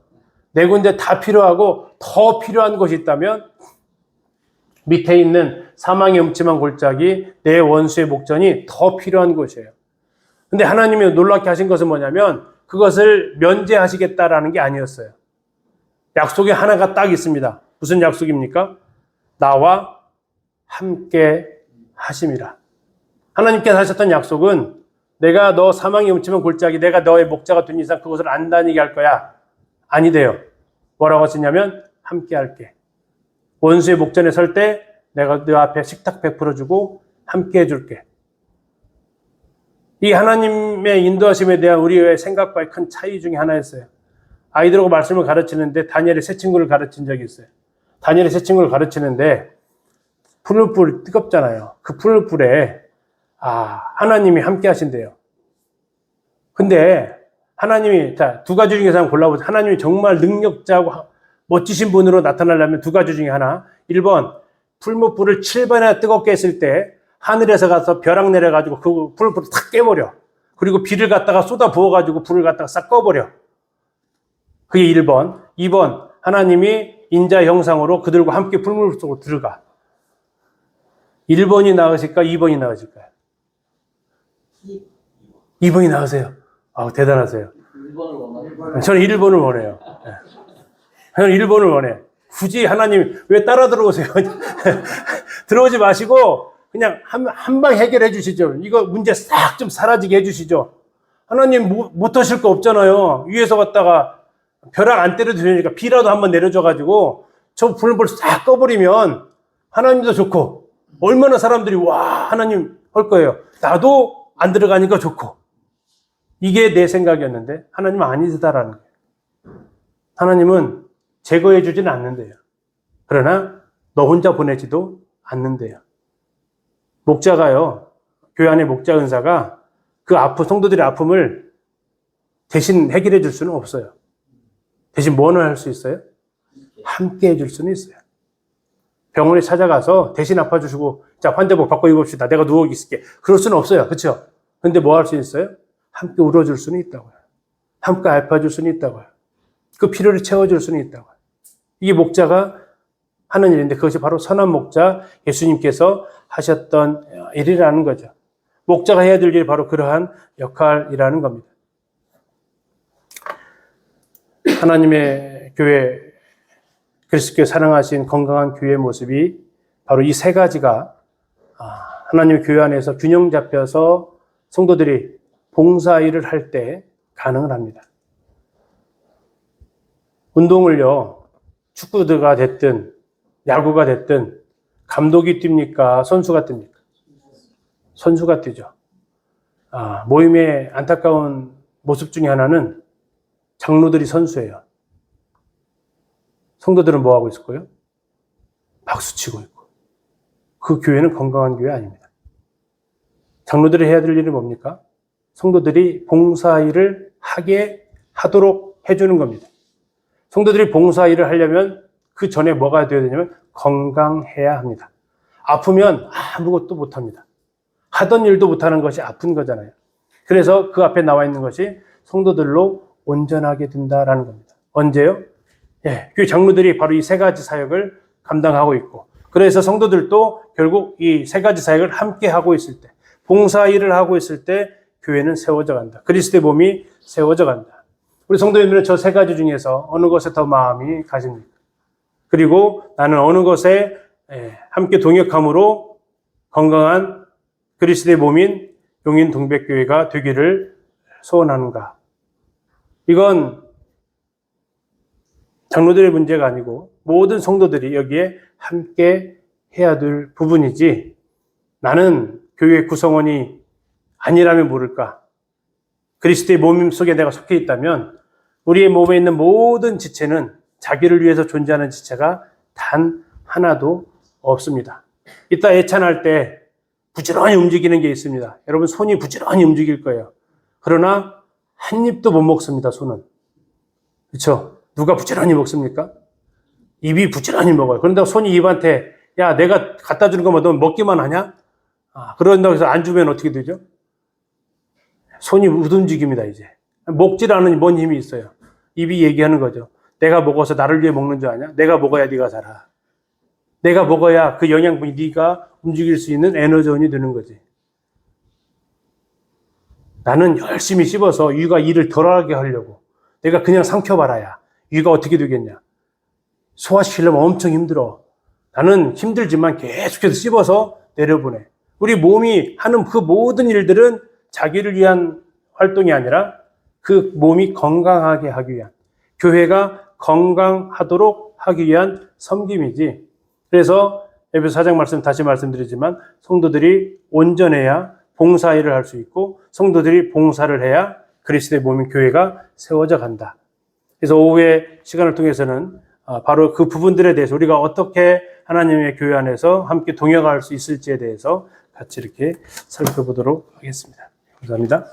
4군데 다 필요하고 더 필요한 것이 있다면 밑에 있는 사망의 음침한 골짜기, 내 원수의 목전이 더 필요한 것이에요. 근데 하나님이 놀랍게 하신 것은 뭐냐면 그것을 면제하시겠다라는 게 아니었어요. 약속이 하나가 딱 있습니다. 무슨 약속입니까? 나와 함께 하심이라. 하나님께서 하셨던 약속은 내가 너 사망의 음침한 골짜기, 내가 너의 목자가 된 이상 그것을 안 다니게 할 거야. 아니래요. 뭐라고 하시냐면 함께 할게. 원수의 목전에 설 때 내가 너 앞에 식탁 베풀어주고 함께 해줄게. 이 하나님의 인도하심에 대한 우리의 생각과의 큰 차이 중에 하나였어요. 아이들하고 말씀을 가르치는데 다니엘의 세 친구를 가르친 적이 있어요. 다니엘의 세 친구를 가르치는데 푸른불 뜨겁잖아요. 그 푸른불에 하나님이 함께 하신대요. 근데 하나님이 2가지 중에서 한번 골라보세요. 하나님이 정말 능력자고 멋지신 분으로 나타나려면 2가지 중에 하나. 1번 풀무불을 7번이나 뜨겁게 했을 때 하늘에서 가서 벼락 내려가지고 그 풀무불을 탁 깨버려. 그리고 비를 갖다가 쏟아 부어가지고 불을 갖다가 싹 꺼버려. 그게 1번. 2번 하나님이 인자 형상으로 그들과 함께 풀무불 속으로 들어가. 1번이 나으실까? 2번이 나으실까요? 2번이 나으세요. 대단하세요. 1번을 원하는 저는 1번을 원해요. 저는 1번을 원해. 굳이 하나님 왜 따라 들어오세요? 들어오지 마시고 그냥 한 방 해결해 주시죠. 이거 문제 싹 좀 사라지게 해 주시죠. 하나님 못 하실 거 없잖아요. 위에서 갔다가 벼락 안 때려도 되니까 비라도 한번 내려줘가지고 저 불을 싹 꺼버리면 하나님도 좋고 얼마나 사람들이 하나님 할 거예요. 나도 안 들어가니까 좋고. 이게 내 생각이었는데 하나님은 아니다라는 거예요. 하나님은 제거해 주지는 않는데요. 그러나 너 혼자 보내지도 않는데요. 목자가요, 교회 안에 목자 은사가 그 성도들의 아픔을 대신 해결해 줄 수는 없어요. 대신 뭐는 할 수 있어요? 함께 해줄 수는 있어요. 병원에 찾아가서 대신 아파주시고, 자, 환자복 바꿔 입읍시다. 내가 누워 있을게. 그럴 수는 없어요. 그렇죠? 근데 뭐 할 수 있어요? 함께 울어줄 수는 있다고요. 함께 아파줄 수는 있다고요. 그 필요를 채워줄 수는 있다고요. 이게 목자가 하는 일인데 그것이 바로 선한 목자, 예수님께서 하셨던 일이라는 거죠. 목자가 해야 될 일이 바로 그러한 역할이라는 겁니다. 하나님의 교회, 그리스도께 사랑하신 건강한 교회의 모습이 바로 이 세 가지가 하나님의 교회 안에서 균형 잡혀서 성도들이 봉사일을 할 때 가능을 합니다. 운동을요, 축구가 됐든 야구가 됐든 감독이 뜁니까? 선수가 뜁니까? 선수가 뛰죠. 모임의 안타까운 모습 중에 하나는 장로들이 선수예요. 성도들은 뭐 하고 있을 거예요? 박수 치고 있고. 그 교회는 건강한 교회 아닙니다. 장로들이 해야 될 일이 뭡니까? 성도들이 봉사일을 하도록 해주는 겁니다. 성도들이 봉사일을 하려면 그 전에 뭐가 되어야 되냐면 건강해야 합니다. 아프면 아무것도 못합니다. 하던 일도 못하는 것이 아픈 거잖아요. 그래서 그 앞에 나와 있는 것이 성도들로 온전하게 된다라는 겁니다. 언제요? 교회 장로들이 바로 이 세 가지 사역을 감당하고 있고, 그래서 성도들도 결국 이 세 가지 사역을 함께 하고 있을 때, 봉사일을 하고 있을 때 교회는 세워져 간다. 그리스도의 몸이 세워져 간다. 우리 성도님들은 저 세 가지 중에서 어느 것에 더 마음이 가십니까? 그리고 나는 어느 것에 함께 동역함으로 건강한 그리스도의 몸인 용인 동백교회가 되기를 소원하는가? 이건 장로들의 문제가 아니고 모든 성도들이 여기에 함께 해야 될 부분이지, 나는 교회 구성원이 아니라면 모를까? 그리스도의 몸 속에 내가 속해 있다면 우리의 몸에 있는 모든 지체는 자기를 위해서 존재하는 지체가 단 하나도 없습니다. 이따 예찬할 때 부지런히 움직이는 게 있습니다. 여러분, 손이 부지런히 움직일 거예요. 그러나 한 입도 못 먹습니다, 손은. 그렇죠? 누가 부지런히 먹습니까? 입이 부지런히 먹어요. 그런다고 손이 입한테, 야, 내가 갖다 주는 것만 너 먹기만 하냐? 그런다고 해서 안 주면 어떻게 되죠? 손이 못 움직입니다, 이제. 먹질 않으니 뭔 힘이 있어요? 입이 얘기하는 거죠. 내가 먹어서 나를 위해 먹는 줄 아냐? 내가 먹어야 네가 살아. 내가 먹어야 그 영양분이 네가 움직일 수 있는 에너지원이 되는 거지. 나는 열심히 씹어서 위가 일을 덜하게 하려고. 내가 그냥 삼켜봐라야 위가 어떻게 되겠냐. 소화시키려면 엄청 힘들어. 나는 힘들지만 계속해서 씹어서 내려보내. 우리 몸이 하는 그 모든 일들은 자기를 위한 활동이 아니라 그 몸이 건강하게 하기 위한, 교회가 건강하도록 하기 위한 섬김이지. 그래서 에베소 4장 말씀 다시 말씀드리지만 성도들이 온전해야 봉사일을 할 수 있고, 성도들이 봉사를 해야 그리스도의 몸인 교회가 세워져 간다. 그래서 오후의 시간을 통해서는 바로 그 부분들에 대해서 우리가 어떻게 하나님의 교회 안에서 함께 동역할 수 있을지에 대해서 같이 이렇게 살펴보도록 하겠습니다. 감사합니다.